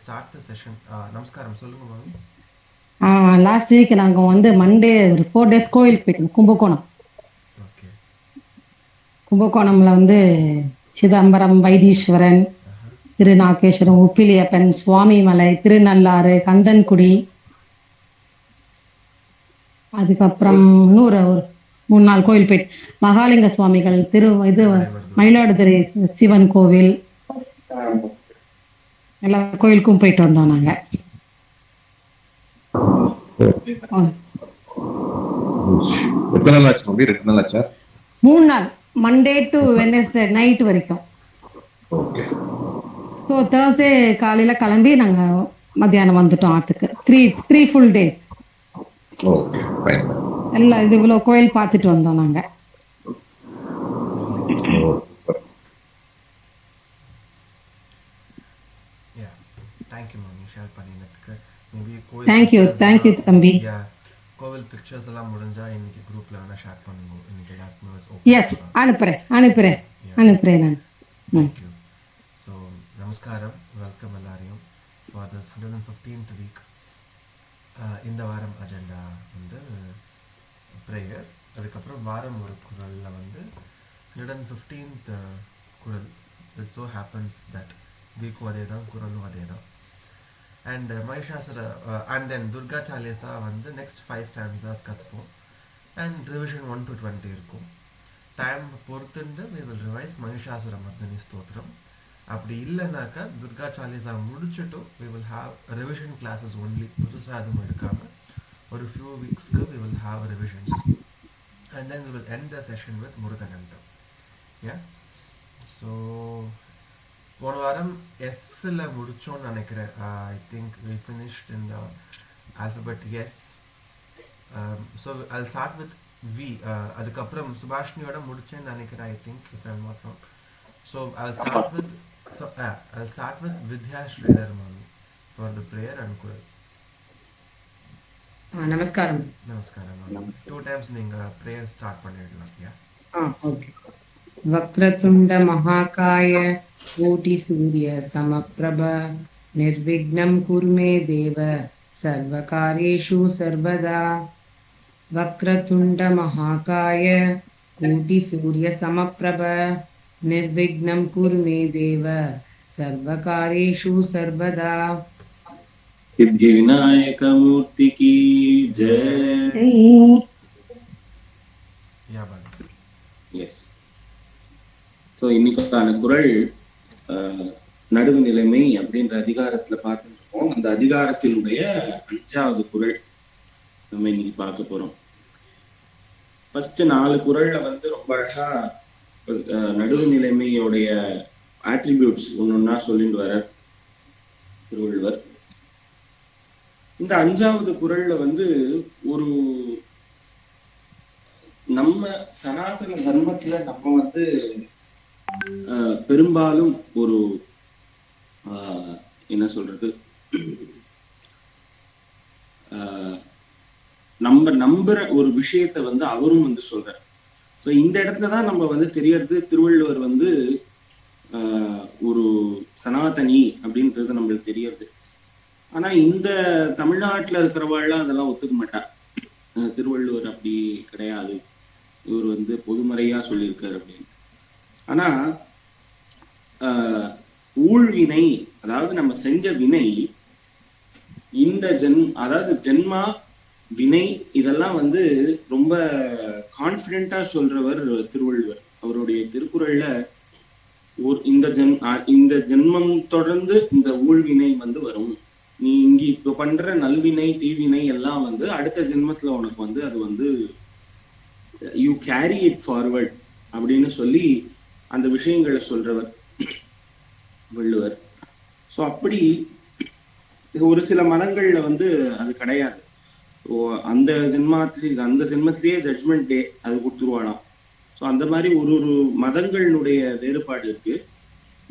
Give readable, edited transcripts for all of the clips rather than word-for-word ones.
Start the session. நமஸ்காரம் சொல்லுங்க மாமி. லாஸ்ட் வீக் நாங்கள் வந்து மண்டே ஒரு 4 days கோயிலுக்கு போயிட்டோம். கும்பகோணம். ஓகே. கும்பகோணம்ல வந்து சிதம்பரம், வைத்தீஸ்வரன், திருநாகேஸ்வரம், உப்பிலியப்பன், சுவாமிமலை, திருநள்ளாறு, கந்தன்குடி, அதுக்கப்புறம் இன்னொரு ஒரு 3-4 கோயில் போயிட்டு மகாலிங்க சுவாமிகள் இது மயிலாடுதுறை சிவன் கோவில் எல்லா கோயிலுக்கும் போயிட்டு வந்தோம் நாங்கள். எத்தனை நாள் ஆச்சு மம்மி? 2 நாள் ஆச்சா? 3 நாள், மண்டே டு வெட்னஸ்டே நைட் வரைக்கும். ஓகே. ஸோ தேர்ஸ்டே காலையில் கிளம்பி நாங்கள் மத்தியானம் வந்துட்டோம் ஆற்றுக்கு. Three full days. Okay fine. எல்லாம் இது இவ்வளோ கோயில் பார்த்துட்டு வந்தோம் நாங்கள். தேங்க்யூ மாமி ஷேர் பண்ணினதுக்கு. மேபி தேங்க்யூ தம்பி. கோவில் பிக்சர்ஸ் எல்லாம் முடிஞ்சா இன்னைக்கு குரூப்ல வேணா ஷேர் பண்ணுங்க. இன்னைக்கு எல்லாருக்குமே எஸ் அனுப்புறேன் நான். தேங்க்யூ. ஸோ நமஸ்காரம், வெல்கம் எல்லாரையும் ஃபார் திஸ் 115th வீக். இந்த வாரம் அஜெண்டா வந்து ப்ரேயர், அதுக்கப்புறம் வாரம் ஒரு குரலில் வந்து 115th குரல். இட் ஸோ ஹேப்பன்ஸ் தட் வீக்கும் அதே தான், குரலும் அதே தான். And Mahishasura and then Durga Chalisa வந்து நெக்ஸ்ட் 5 stanzas கற்றுப்போம். அண்ட் ரிவிஷன் 1 to 20 இருக்கும். டைம் பொறுத்துண்டு we will revise Mahishasura Mardini Stotram. அப்படி இல்லைனாக்கா Durga Chalisa முடிச்சுட்டும் we will have revision classes only. புதுசாக எதுவும் எடுக்காமல் ஒரு few weeksக்கு we will have revisions. And then we will end the session with முருகனந்தம். Yeah. So போன வாரம் எஸ்ஸில் முடித்தோன்னு நினைக்கிறேன். I think we finished in the alphabet S. So I'll start with V. அதுக்கப்புறம் சுபாஷினியோட முடிச்சேன்னு நினைக்கிறேன், I think, if I'm not wrong. So I'll start with Vidya Sridhar Mami for the prayer and Kural. நமஸ்காரம். நமஸ்காரம். 2 times நீங்கள் prayer start பண்ணிடலாம். Okay. வக்ரதுண்ட மகாகாய கோட்டி சூரிய சமப்பிரப நிர்விக்னம் குருமே தேவ சர்வகாரியேஷு சர்வதா. வக்ரதுண்ட மகாகாய கோட்டி சூரிய சமப்பிரப நிர்விக்னம் குருமே தேவ சர்வகாரியேஷு சர்வதா. सिद्धि विनायक मूर्ति की जय. Yes. ஸோ இன்னைக்கான குரல் நடுவு நிலைமை அப்படின்ற அதிகாரத்துல பார்த்துட்டு இருக்கோம். அந்த அதிகாரத்தினுடைய 5வது குரல் நம்ம இன்னைக்கு பார்க்க போறோம். ஃபர்ஸ்ட் 4 குரல்ல வந்து ரொம்ப அழகா நடுவு நிலைமையோடைய ஆட்ரிபியூட்ஸ் ஒன்னொன்னா சொல்லிட்டு வர திருவள்ளுவர். இந்த 5வது குரல்ல வந்து ஒரு நம்ம சனாதன தர்மத்துல நம்ம வந்து பெரும்பாலும் ஒரு என்ன சொல்றது, நம்ம நம்புற ஒரு விஷயத்த வந்து அவரும் வந்து சொல்றார். ஸோ இந்த இடத்துலதான் நம்ம வந்து தெரியறது திருவள்ளுவர் வந்து ஒரு சனாதனி அப்படின்றது நம்மளுக்கு தெரியறது. ஆனா இந்த தமிழ்நாட்டுல இருக்கிறவாள்லாம் அதெல்லாம் ஒத்துக்க மாட்டா. திருவள்ளுவர் அப்படி கிடையாது, இவர் வந்து பொதுமறையா சொல்லியிருக்காரு அப்படின்னு. ஆனா ஊழ்வினை, அதாவது நம்ம செஞ்ச வினை, இந்த அதாவது ஜென்மா வினை, இதெல்லாம் வந்து ரொம்ப கான்பிடென்டா சொல்றவர் திருவள்ளுவர். அவருடைய திருக்குறள்ல இந்த ஜென்மம் தொடர்ந்து இந்த ஊழ்வினை வந்து வரும், நீ இங்க இப்ப பண்ற நல்வினை தீவினை எல்லாம் வந்து அடுத்த ஜென்மத்துல உனக்கு வந்து அது வந்து யூ கேரி இட் ஃபார்வர்ட் அப்படின்னு சொல்லி அந்த விஷயங்களை சொல்றவர் வள்ளுவர். ஸோ அப்படி ஒரு சில மதங்கள்ல வந்து அது கிடையாது. அந்த ஜென்மத்திலேயே ஜட்ஜ்மெண்ட் டே அது கொடுத்துருவானாம். ஸோ அந்த மாதிரி ஒரு மதங்களுடைய வேறுபாடு இருக்கு.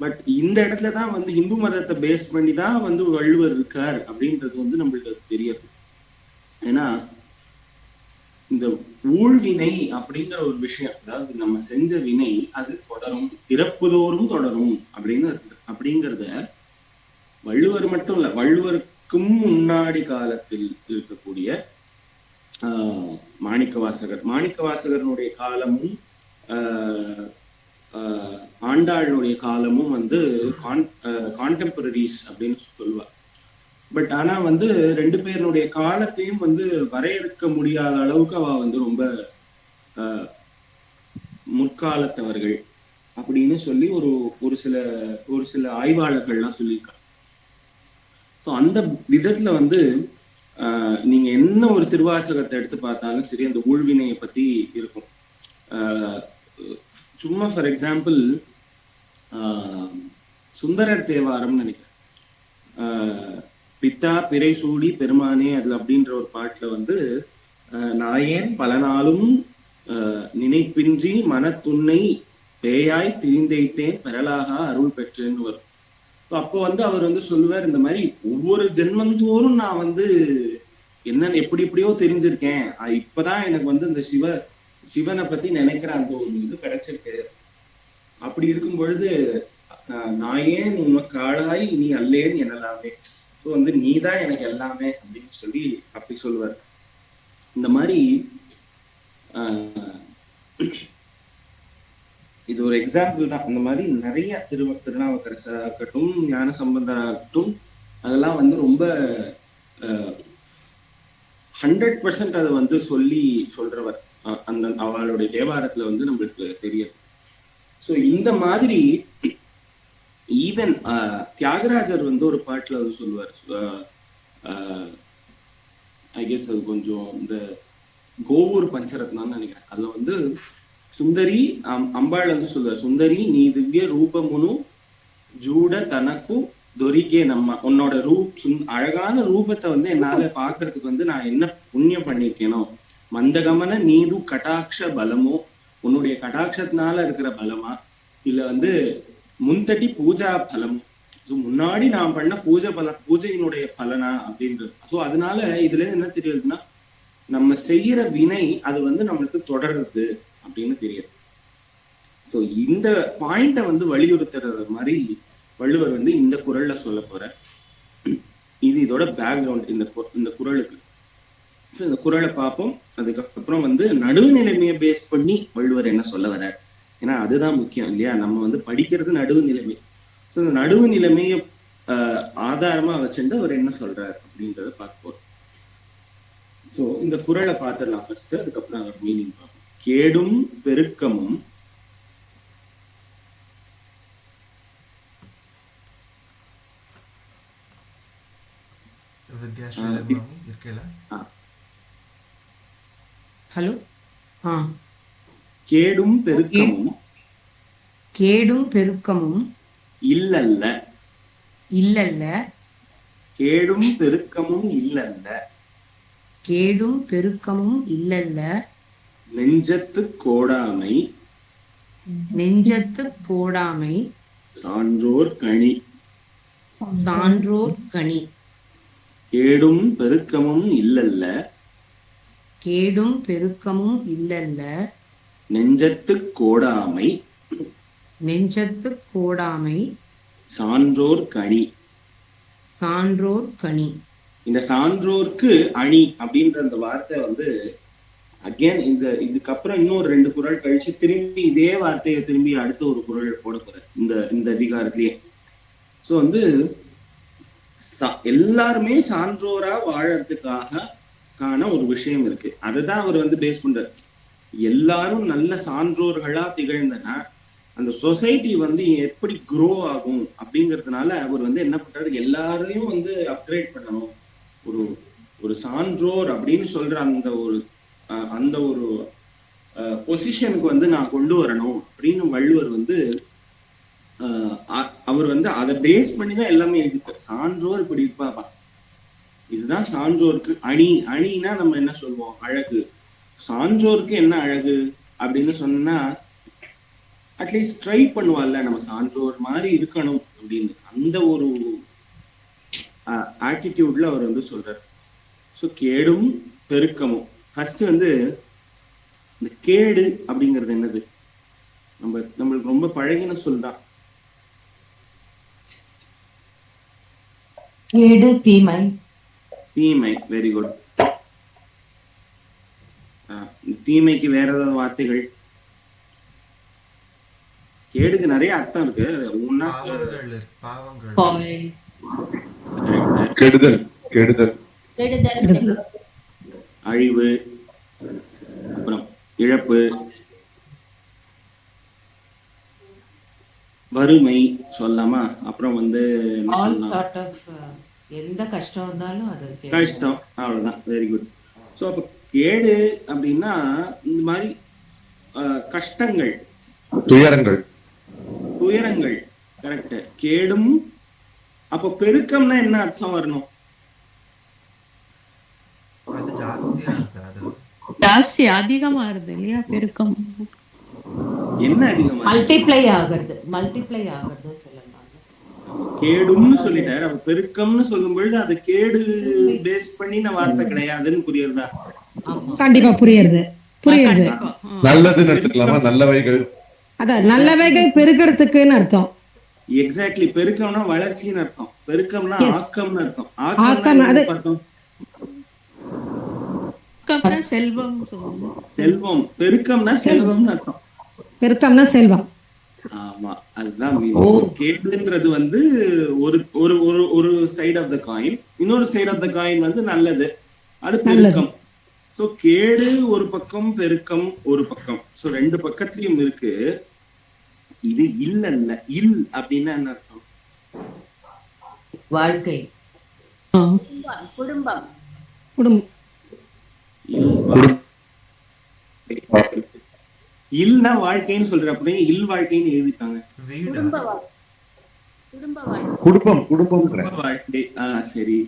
பட் இந்த இடத்துலதான் வந்து இந்து மதத்தை பேஸ் பண்ணி தான் வந்து வள்ளுவர் இருக்கார் அப்படின்றது வந்து நம்மளுக்கு அது தெரியாது. ஏன்னா இந்த ஊழ்வினை அப்படிங்கிற ஒரு விஷயம், அதாவது நம்ம செஞ்ச வினை அது தொடரும், பிறப்புதோறும் தொடரும் அப்படிங்கிறத வள்ளுவர் மட்டும் இல்ல, வள்ளுவருக்கும் முன்னாடி காலத்தில் இருக்கக்கூடிய மாணிக்கவாசகருடைய காலமும் ஆண்டாளுடைய காலமும் வந்து கான்டெம்பரரிஸ் அப்படின்னு சொல்லுவார். பட் ஆனா வந்து ரெண்டு பேருடைய காலத்தையும் வந்து வரையறுக்க முடியாத அளவுக்கு அவ வந்து ரொம்ப முற்காலத்தவர்கள் அப்படின்னு சொல்லி ஒரு சில ஆய்வாளர்கள்லாம் சொல்லியிருக்காங்க. ஸோ அந்த விதத்துல வந்து நீங்க என்ன ஒரு திருவாசகத்தை எடுத்து பார்த்தாலும் சரி, அந்த ஊழ்வினையை பத்தி இருக்கும். சும்மா ஃபார் எக்ஸாம்பிள் சுந்தரர் தேவாரம்னு நினைக்கிறேன், பித்தா பிறை சூடி பெருமானே அதுல அப்படின்ற ஒரு பாட்டுல வந்து நாயேன் பல நாளும் நினைப்பின்றி மனத்துன்னை பேயாய் திரிந்தைத்தேன் பெறலாக அருள் பெற்றேன்னு வரும். அப்போ வந்து அவர் வந்து சொல்லுவார், இந்த மாதிரி ஒவ்வொரு ஜென்மந்தோறும் நான் வந்து என்ன எப்படி எப்படியோ தெரிஞ்சிருக்கேன், இப்பதான் எனக்கு வந்து இந்த சிவனை பத்தி நினைக்கிற அந்த ஒரு இது கிடைச்சிருக்கு. அப்படி இருக்கும் பொழுது நான் ஏன் உனக்கு ஆளாய் நீ அல்லேன்னு என்னலாமே, ஸோ வந்து நீதான் எனக்கு எல்லாமே அப்படின்னு சொல்லி அப்படி சொல்லுவார். இந்த மாதிரி இது ஒரு எக்ஸாம்பிள் தான். இந்த மாதிரி நிறைய திருநாவுக்கரசராக இருக்கட்டும், ஞான சம்பந்தராக இருக்கட்டும், அதெல்லாம் வந்து ரொம்ப 100% அதை வந்து சொல்றவர் அந்த அவளுடைய தேவாரத்துல வந்து நம்மளுக்கு தெரியும். ஸோ இந்த மாதிரி ஈவன் தியாகராஜர் வந்து ஒரு பாட்டுல வந்து சொல்லுவார், ஐ கெஸ் அது கொஞ்சம் இந்த கோவூர் பஞ்சரத்னான்னு நினைக்கிறேன். அதுல வந்து சுந்தரி அம்பாள் வந்து சொல்லுவார், சுந்தரி நீ திவ்ய ரூபமுனு ஜூட தனக்கு தொரிக்கே நம்ம, உன்னோட அழகான ரூபத்தை வந்து என்னால பாக்குறதுக்கு வந்து நான் என்ன புண்ணியம் பண்ணிருக்கேனோ, மந்தகமன நீது கடாட்ச பலமோ, உன்னுடைய கடாட்சத்தினால இருக்கிற பலமா, இல்ல வந்து முன்தட்டி பூஜா பலமோ, முன்னாடி நான் பண்ண பூஜையினுடைய பலனா அப்படின்றது. ஸோ அதனால இதுல என்ன தெரியுதுன்னா, நம்ம செய்யற வினை அது வந்து நம்மளுக்கு தொடருது அப்படின்னு தெரியுது. ஸோ இந்த பாயிண்ட வந்து வலியுறுத்துறது மாதிரி வள்ளுவர் வந்து இந்த குறள்ல சொல்ல போற. இது இதோட பேக்ரவுண்ட் இந்த குறளுக்கு. இந்த குறளை பார்ப்போம். அதுக்கப்புறம் வந்து நடுவு நிலைமையை பேஸ் பண்ணி வள்ளுவர் என்ன சொல்ல வர்றார், ஏன்னா அதுதான் முக்கியம் இல்லையா. நம்ம வந்து படிக்கிறது நடுவு நிலைமை. ஸோ இந்த நடுவு நிலைமையை ஆதாரமா வச்சுட்டு அவர் என்ன சொல்றார் அப்படின்றத பார்க்க போறோம். ஸோ இந்த குறளை பார்த்துடலாம் ஃபர்ஸ்ட், அதுக்கப்புறம் அதோட மீனிங் பார்ப்போம். கேடும் பெருக்கமும் ஹலோ கேடும் பெருக்கமும் இல்லல்ல கேடும் பெருக்கமும் இல்லல்ல நெஞ்சத்து கோடாமை சான்றோர் கனி கேடும் பெருக்கமும் இல்லல்ல நெஞ்சத்து கோடாமை சான்றோர் கனி. இந்த சான்றோர்க்கு அணி அப்படின்ற அந்த வார்த்தை வந்து அகேன் இதுக்கப்புறம் இன்னொரு 2 குறள் கழிச்சு திரும்பி இதே வார்த்தையை திரும்பி அடுத்த ஒரு குறள் போட போற இந்த அதிகாரத்திலேயே. ஸோ வந்து எல்லாருமே சான்றோரா வாழறதுக்கான ஒரு விஷயம் இருக்கு. அதுதான் அவர் வந்து பேஸ் பண்றாரு. எல்லாரும் நல்ல சான்றோர்களா திகழ்ந்தனா அந்த சொசைட்டி வந்து எப்படி க்ரோ ஆகும் அப்படிங்கிறதுனால அவர் வந்து என்ன பண்றாரு, எல்லாரையும் வந்து அப்கிரேட் பண்ணணும், ஒரு சான்றோர் அப்படின்னு சொல்ற அந்த ஒரு பொசிஷனுக்கு வந்து நான் கொண்டு வரணும் அப்படின்னு வள்ளுவர் வந்து அவர் வந்து அதை பேஸ் பண்ணி தான் எல்லாமே எழுதிப்பார். சான்றோர் இப்படி இருப்பாப்பா, இதுதான் சான்றோருக்கு அணினா நம்ம என்ன சொல்லுவோம், அழகு. சான்றோருக்கு என்ன அழகு அப்படின்னு சொன்னா அட்லீஸ்ட் ட்ரை பண்ணுவாள்ல, நம்ம சான்றோர் மாதிரி இருக்கணும் அப்படின்னு அந்த ஒரு ஆட்டிடியூட்ல அவர் வந்து சொல்றாரு. ஸோ கேடும் பெருக்கமும் ஃபர்ஸ்ட் வந்து இந்த கேடு அப்படிங்கிறது என்னது, நம்மளுக்கு ரொம்ப பழகின சொல் தான். கேடு தீமை. தீமை. Very good. தீமைக்கு வேற ஏதாவது வார்த்தைகள்? கேடுக்கு நிறைய அர்த்தம் இருக்கு. ஒன்னா பாவங்கள், பாவை. கெடுதல் கெடுதல் கெடுதல். அழிவு, அப்புறம் இழப்பு, வறுமை சொல்லலாமா? அப்புறம் வந்து என்ன ஆல் சொல்லலாம்? சார்ட் ஆஃப் எந்த கஷ்டம் இருந்தாலும் அது கேடு. கஷ்டம். அவ்வளவுதான். Very good. ஸோ அப்ப கேடு அப்படின்னா இந்த மாதிரி கஷ்டங்கள், துயரங்கள் துயரங்கள். கரெக்ட். கேடும். அப்ப பெருக்கம்னா என்ன அர்த்தம் வரணும்? அது ஜாஸ்தியா இருக்கு. அது ஜாஸ்தி அதிகமா இருது இல்லையா பெருக்கம். என்ன அதிகமா? மல்டிப்ளை ஆகுறதுன்னு சொல்லலாம். கேடும்னு சொல்லிட்டாரு. அப்ப பெருக்கம்னு சொல்லும் பொழுது அது கேடு பேஸ் பண்ணின வார்த்தை கிடையாதுன்னு புரியுறதா? ஆமா. கண்டிப்பா புரியுது. கண்டிப்பா. நல்லதுன்னு எடுத்துக்கலாமா? நல்லவைகள். அதான் நல்லவைகள் பெருக்கிறதுக்குன்னு அர்த்தம். எக்ஸாக்ட்லி. பெருக்கம்னா வளர்ச்சின்னு அர்த்தம். பெருக்கம்னா ஆக்கம்னு அர்த்தம். ஆக்கம், ஆக்கம் அது- அர்த்தம் அப்புறம் செல்வம் சொல்லுவோம். செல்வம். பெருக்கம்னா செல்வம்னு அர்த்தம். பெருக்கம்னா செல்வம். ஆமா, அதுதான் meaning. So, கேடுன்றது வந்து ஒரு ஒரு ஒரு ஒரு சைடு ஆஃப் த காயின். இன்னொரு சைடு ஆஃப் த காயின் வந்து நல்லது. அது பெருக்கம். சோ கேடு ஒரு பக்கம், பெருக்கம் ஒரு பக்கம். சோ ரெண்டு பக்கத்துலயும் இருக்கு. இது இல்ல. இல் அப்படின்னா என்ன அர்த்தம்? வாழ்க்கை. குடும்பம். குடும்பம். இல்னா வாழ்க்கைன்னு சொல்ற. அப்படியே இல் வாழ்க்கைன்னு எழுதிட்டாங்க. வீடு, குடும்பம் குடும்பம் வாழ்க்கை. சரி.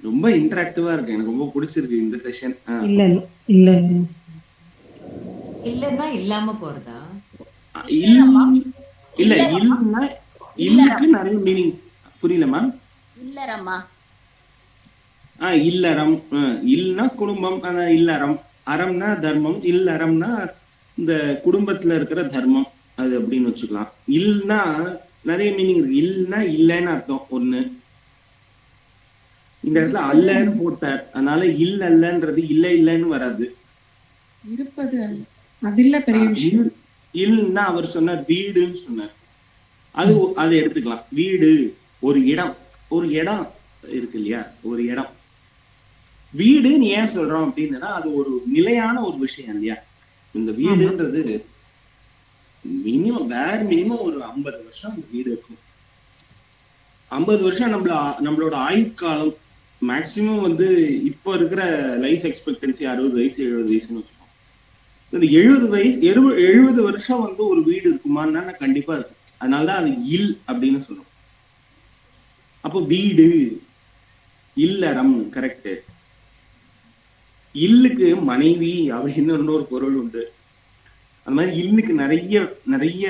ரொம்ப இன்டராக்டிவா இருக்கு. எனக்கு ரொம்ப பிடிச்சிருக்கு இந்த செஷன். இல்ல இல்ல இல்லன்னா இல்லாம போறதா? இல்ல இல்லன்னா இல்லுக்கு நிறைய மீனிங். புரியல மேம். இல்லறமா. இல்லறம். இல்லனா குடும்பம். இல்லறம். அறம்னா தர்மம். இல்லறம்னா இந்த குடும்பத்துல இருக்கிற தர்மம். அது அப்படின்னு வச்சுக்கலாம். இல்லனா நிறைய மீனிங் இருக்கு. இல்லனா இல்லன்னு அர்த்தம் ஒண்ணு. இந்த இடத்துல அல்லன்னு போட்டார். அதனால இல்லன்றது இல்ல இல்லன்னு வராது. இருப்பது அல்ல. அது இல்ல பெரிய விஷயம். இல்லன்னா அவர் சொன்னார் வீடுன்னு சொன்னார். அதை எடுத்துக்கலாம். வீடு ஒரு இடம். ஒரு இடம் இருக்கு இல்லையா? ஒரு இடம். வீடுன்னு ஏன் சொல்றோம் அப்படின்னா அது ஒரு நிலையான ஒரு விஷயம் இல்லையா? இந்த வீடுன்றது மினிமம் ஒரு 50 வருஷம் அந்த வீடு இருக்கும். 50 வருஷம் நம்மளோட ஆயுட்காலம் மேக்சிமம் வந்து இப்போ இருக்கிற லைஃப் எக்ஸ்பெக்டன்சி 60 வயசு 70 வயசுன்னு வச்சுக்கோம். இந்த 70 வருஷம் வந்து ஒரு வீடு இருக்குமான்னா கண்டிப்பா இருக்கும். அதனாலதான் அது இல் அப்படின்னு சொல்றோம். அப்போ வீடு, இல்லறம். கரெக்ட். இல்லுக்கு மனைவி அப்படின்னு இன்னொரு பொருள் உண்டு. அந்த மாதிரி இல்லுக்கு நிறைய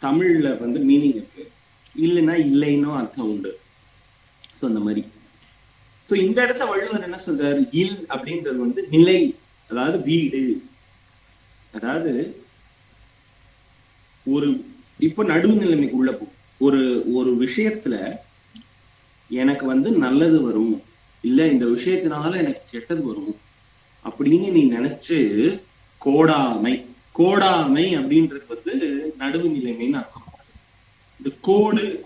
தமிழ்ல வந்து மீனிங் இருக்கு. இல்லைன்னா இல்லைன்னும் அர்த்தம் உண்டு. ஸோ அந்த மாதிரி. ஸோ இந்த இடத்துல வள்ளுவர் என்ன சொல்றாரு? இல் அப்படின்றது வந்து நிலை, அதாவது வீடு. அதாவது ஒரு இப்போ நடுவு நிலைமைக்கு உள்ள போ. ஒரு விஷயத்துல எனக்கு வந்து நல்லது வரும், இல்ல இந்த விஷயத்தினால எனக்கு கெட்டது வரும் அப்படின்னு நீ நினைச்சு கோடாமை அப்படின்றது வந்து நடுவு நிலைமைன்னு அர்த்தம். இந்த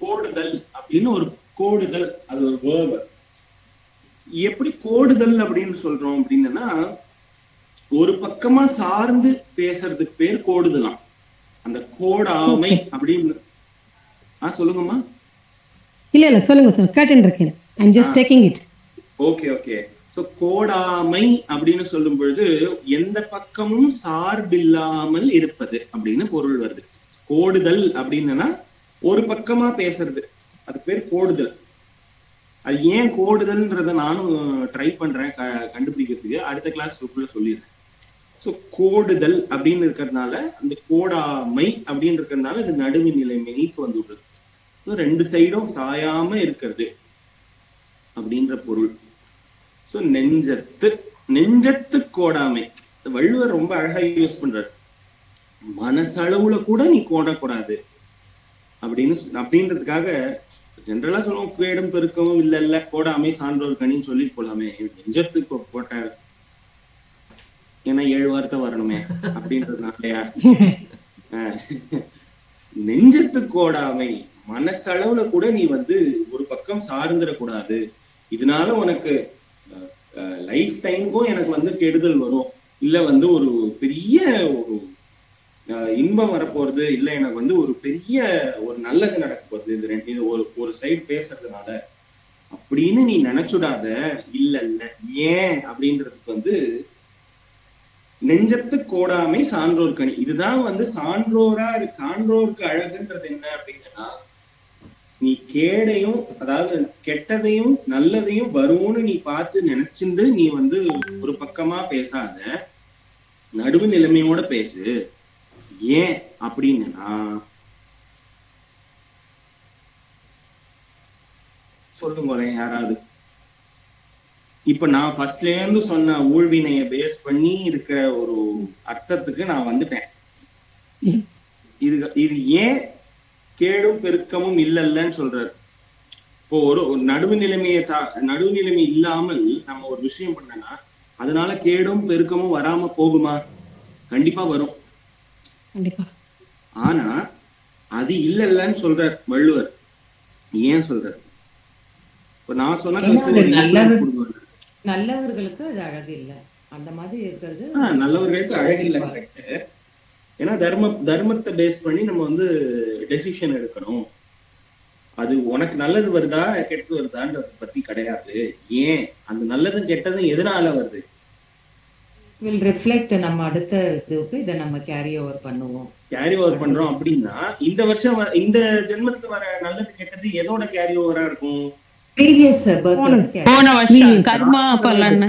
கோடுதல் அப்படின்னு ஒரு கோடுதல், அது ஒரு வேர்பு. எப்படி கோடுதல் அப்படின்னு சொல்றோம் அப்படின்னா ஒரு பக்கமா சார்ந்து பேசுறதுக்கு பேர் கோடுதலாம். அந்த கோடாமை அப்படின்னு. சொல்லுங்கம்மா. இல்ல சொல்லுங்க சார், கேட்டுட்டு இருக்கேன். I'm just taking it. Okay. So கோடாமை அப்படின்னு சொல்லும் பொழுது எந்த பக்கமும் சார்பில்லாமல் இருப்பது அப்படின்னு பொருள் வருது. கோடுதல் அப்படின்னா ஒரு பக்கமா பேசுறது, அது பேர் கோடுதல். அது ஏன் கோடுதல்ன்றத நானும் ட்ரை பண்றேன் கண்டுபிடிக்கிறதுக்கு. அடுத்த கிளாஸ் சொல்லிடுறேன். ஸோ கோடுதல் அப்படின்னு இருக்கிறதுனால, அந்த கோடாமை அப்படின்னு இருக்கிறதுனால அது நடுவு நிலைமைக்கு வந்து விடுறது. ஸோ ரெண்டு சைடும் சாயாம இருக்கிறது அப்படின்ற பொருள். ஸோ நெஞ்சத்து கோடாமை. வள்ளுவர் ரொம்ப அழகா யூஸ் பண்றாரு. மனசளவுல கூட நீ கோடக்கூடாது. அப்படின்றதுக்காக ஜென்ரலா சொல்லுவோம், கேடும் பெருக்கவும் இல்ல கோடாமை சான்றோர் கனின்னு சொல்லிட்டு போலாமே, நெஞ்சத்துக்கு போட்டார் ஏன்னா 7 வார்த்தை வரணுமே அப்படின்றதுனாலயா? நெஞ்சத்து கோடாமை, மனசளவுல கூட நீ வந்து ஒரு பக்கம் சார்ந்துடக்கூடாது. இதனால உனக்கு லைஃப் டைமுக்கும் எனக்கு வந்து கெடுதல் வரும், இல்ல வந்து ஒரு பெரிய ஒரு இன்பம் வரப்போறது, இல்ல எனக்கு வந்து ஒரு பெரிய ஒரு நல்லது நடக்க போகுது, இது ஒரு சைடு பேசுறதுனால அப்படின்னு நீ நினைச்சுடாத. இல்ல ஏன் அப்படின்றதுக்கு வந்து நெஞ்சத்து கோடாமை சான்றோர் கனி. இதுதான் வந்து சான்றோருக்கு அழகுன்றது என்ன அப்படின்னா, நீ கேடையும் அதாவது கெட்டதையும் நல்லதையும் வரும்னு நீ பார்த்து நினைச்சிருந்து நீ வந்து ஒரு பக்கமா பேசாத, நடுவு நிலைமையோட பேசு. ஏன் அப்படின்னா, சொல்லுங்க யாராவது. இப்ப நான் ஃபர்ஸ்ட்ல இருந்து சொன்ன ஊழ்வினைய பேஸ் பண்ணி இருக்கிற ஒரு அர்த்தத்துக்கு நான் வந்துட்டேன். இது ஏன் கேடும் பெருக்கமும் இல்லைன்னு சொல்றாரு. இப்போ ஒரு நடுவு நிலைமை இல்லாமல் நம்ம ஒரு விஷயம் பண்ணனா அதனால கேடும் பெருக்கமும் வராம போகுமா? கண்டிப்பா வரும். ஆனா அது இல்லைன்னு சொல்றார் வள்ளுவர். ஏன் சொல்றார்? இப்ப நான் சொன்ன நல்லவர்களுக்கு அது அழகு இல்லை, அந்த மாதிரி இருக்கிறது நல்லவர்களுக்கு அழகு இல்லை. ஏன்னா தர்மத்தை பேஸ் பண்ணி நம்ம வந்து டெசிஷன் எடுக்கணும். அது உனக்கு நல்லது வருதா கெட்டது வருதான்றத பத்தி கிடையாது. ஏன் அந்த நல்லதும் கெட்டதும் எதனால வருது will reflect. நம்ம அடுத்த இதுக்கு இதை நம்ம கேரி ஓவர் பண்றோம் அப்படின்னா இந்த வருஷம் இந்த ஜென்மத்துக்கு வர நல்லது கெட்டது எதோட கேரி ஓவரா இருக்கும்? previous போன வருஷம் கர்ம பலன்.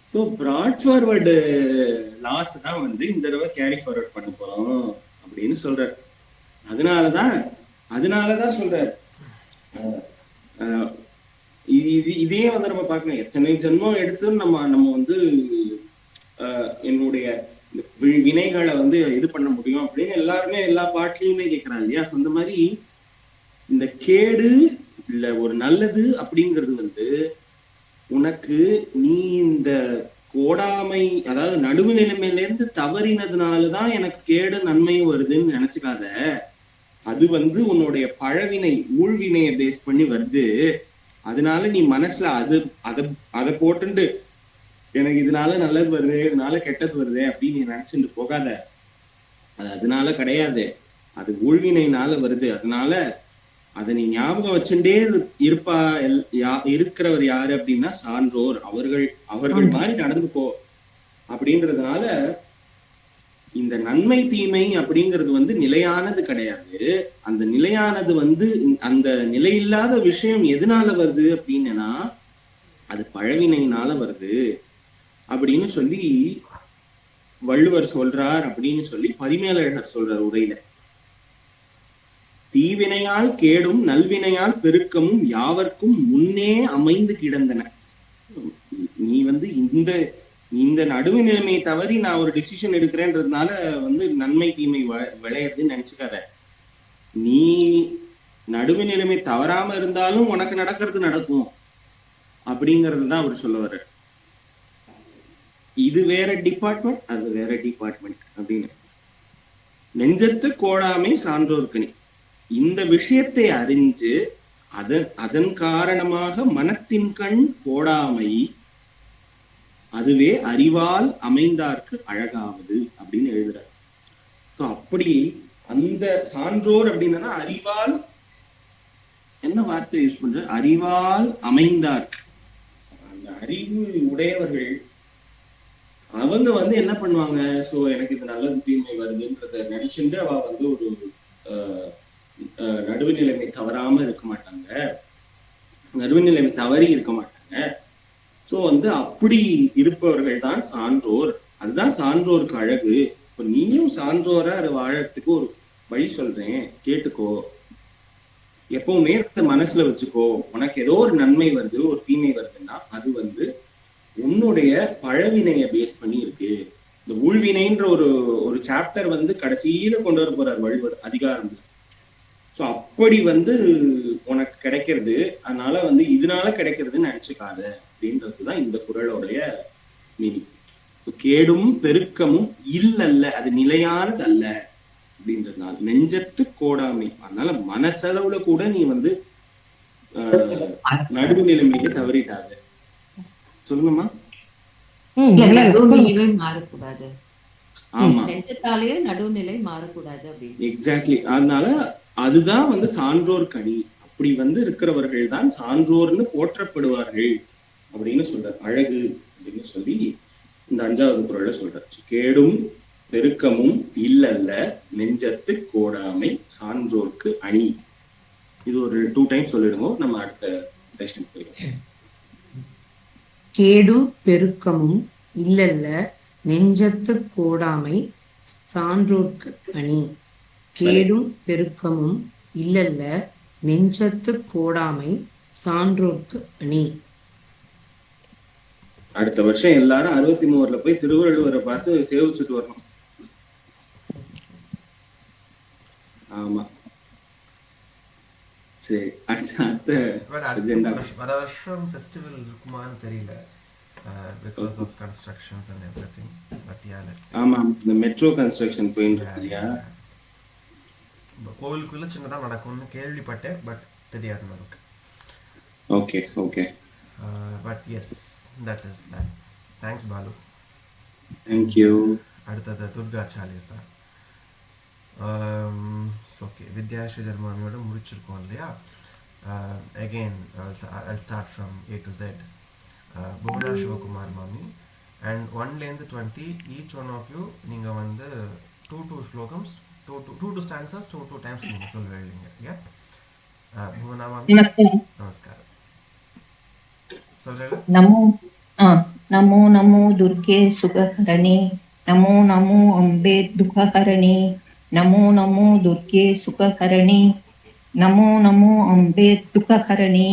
சோ பிராட் ஃபார்வர்டு லாஸ் தான் வந்து இந்த தடவை கேரி ஃபார்வர்ட் பண்ண போறோம் அப்படின்னு சொல்றாரு. அதனாலதான் சொல்றாரு. இதே வந்து நம்ம பார்க்கணும், எத்தனை ஜென்மம் எடுத்து நம்ம வந்து என்னுடைய வினைகளை வந்து இது பண்ண முடியும் அப்படின்னு எல்லாருமே எல்லா பாட்டிலையுமே கேட்கறாங்க இல்லையா? அந்த மாதிரி இந்த கேடு இல்ல ஒரு நல்லது அப்படிங்கிறது வந்து உனக்கு நீ இந்த கோடாமை அதாவது நடுவு நிலைமையில இருந்து தவறினதுனாலதான் எனக்கு கேடு நன்மையும் வருதுன்னு நினைச்சுக்காத. அது வந்து உன்னுடைய பழவினை ஊழ்வினைய பேஸ் பண்ணி வருது. அதனால நீ மனசுல அதை போட்டுண்டு எனக்கு இதனால நல்லது வருது இதனால கெட்டது வருது அப்படின்னு நீ நினைச்சுட்டு போகாத. அது அதனால கிடையாது, அது ஊழ்வினைனால வருது. அதனால அதை நீ ஞாபகம் வச்சுட்டே இருக்கிறவர் யாரு அப்படின்னா சான்றோர். அவர்கள் மாதிரி நடந்துக்கோ அப்படின்றதுனால இந்த நன்மை தீமை அப்படிங்கிறது வந்து நிலையானது கிடையாது. அந்த நிலையானது வந்து அந்த நிலையில்லாத விஷயம் எதனால வருது அப்படின்னா அது பழவினையினால வருது அப்படின்னு சொல்லி வள்ளுவர் சொல்றார் அப்படின்னு சொல்லி பரிமேலழகர் சொல்றார் உரையில. தீவினையால் கேடும் நல்வினையால் பெருக்கமும் யாவர்க்கும் முன்னே அமைந்து கிடந்தன. நீ வந்து இந்த நடுவு நிலைமையை தவறி நான் ஒரு டிசிஷன் எடுக்கிறேன்றதுனால வந்து நன்மை தீமை விளையாதுன்னு நினைச்சுக்காத. நீ நடுவு நிலைமை தவறாம இருந்தாலும் உனக்கு நடக்கிறது நடக்கும் அப்படிங்கிறது தான் அவர் சொல்ல வர்றார். இது வேற டிபார்ட்மெண்ட், அது வேற டிபார்ட்மெண்ட் அப்படின்னு. நெஞ்சத்து கோடாமை சான்றோர்க்கணி. இந்த விஷயத்தை அறிஞ்சு அதன் காரணமாக மனத்தின் கண் கோடாமை அதுவே அறிவால் அமைந்தார்க்கு அழகாவது அப்படின்னு எழுதுறார். சோ அப்படி அந்த சான்றோர் அப்படின்னா அறிவால் என்ன வார்த்தை யூஸ் பண்ற? அறிவால் அமைந்தார்க்கு. அந்த அறிவு உடையவர்கள் அவங்க வந்து என்ன பண்ணுவாங்க? சோ எனக்கு இது நல்லது தீமை வருதுன்றத நினைச்சுட்டு அவ வந்து ஒரு நடுவு நிலைமை தவறாம இருக்க மாட்டாங்க, நடுவு நிலைமை தவறி இருக்க மாட்டாங்க. சோ வந்து அப்படி இருப்பவர்கள் தான் சான்றோர். அதுதான் சான்றோருக்கு அழகு. இப்ப நீயும் சான்றோரா வாழறதுக்கு ஒரு வழி சொல்றேன், கேட்டுக்கோ. எப்பவுமே மனசுல வச்சுக்கோ, உனக்கு ஏதோ ஒரு நன்மை வருது ஒரு தீமை வருதுன்னா அது வந்து உன்னுடைய பழவினைய பேஸ் பண்ணி இருக்கு. இந்த ஊழ்வினைன்ற ஒரு ஒரு சாப்டர் வந்து கடைசியில கொண்டு வர போறார் வள்ளுவர் அதிகாரம்ல. ஸோ அப்படி வந்து உனக்கு கிடைக்கிறது, அதனால வந்து இதனால கிடைக்கிறதுன்னு நினைச்சுக்காத அப்படின்றதுதான் இந்த குறளுடைய மீனிங். கேடும் பெருக்கமும் இல்லல்ல, அது நிலையானது அல்ல அப்படின்றதுனால நெஞ்சத்து கோடாமை. அதனால மனசளவுல கூட நீ வந்து நடுநிலைமையை தவறிட்டாங்க. சொல்லுங்கம்மா. நடுநிலை மாறக்கூடாது. ஆமா, நெஞ்சத்தாலேயே நடுநிலை மாறக்கூடாது அப்படின்னு. எக்ஸாக்ட்லி. அதனால அதுதான் வந்து சான்றோர் கனி. அப்படி வந்து இருக்கிறவர்கள் தான் சான்றோர்னு போற்றப்படுவார்கள் அப்படின்னு சொல்றார். அழகு அப்படின்னு சொல்லி இந்த 5வது குறள்ல சொல்றார். கேடும் பெருக்கமும் இல்லல்ல, நெஞ்சத்து கோடாமை, சான்றோர்க்கு அணி. இது ஒரு 2 டைம் சொல்லிடுவோம், நம்ம அடுத்த செஷன் போயிடும். கேடும் பெருக்கமும் இல்லல்ல, நெஞ்சத்து கோடாமை, சான்றோர்க்கு அணி. கேடும் பெருக்கமும் இல்லல்ல, நெஞ்சத்து கோடாமை, சான்றோர்க்கு அணி. அடுத்த வருஷம் எல்லாரும் 63ல போய் திருவள்ளுவரை பார்த்து சேவிச்சுட்டு வரணும். ஆமா, சரி. அடுத்த வர வருஷம் ஃபெஸ்டிவல் இருக்குமான்னு தெரியல, because of constructions and everything, but yeah, let's see. ஆமா, இந்த மெட்ரோ கன்ஸ்ட்ரக்ஷன் போயிட்டு இருக்கு இல்லையா? கோவிலுக்குள்ள சின்னதா நடக்கும்னு கேள்விப்பட்டேன், பட் தெரியாது நமக்கு. Okay okay. But yes, that is that. Thanks Balu. Thank you. அடுத்தது துர்கா சாலிசா. ஓகே, வித்யா ஸ்ரீதர் மாமியோட முடிச்சிருக்கோம் இல்லையா? Again I'll start from A to Z. Bhuvana Sivakumar மாமி, and 1லேருந்து 20 each one of you நீங்கள் வந்து 2 ஸ்லோகம்ஸ், 2 stanzas 2 times நீங்கள் சொல்லுவீங்க. யா, புவனா மாமி நமஸ்காரம். சொல்றீங்களா? நமோ நமோ துர்கே சுகஹரணி, நமோ நமோ அம்பே துக்கஹரணி, நமோ நமோ துர்கே சுகஹரணி, நமோ நமோ அம்பே துக்கஹரணி.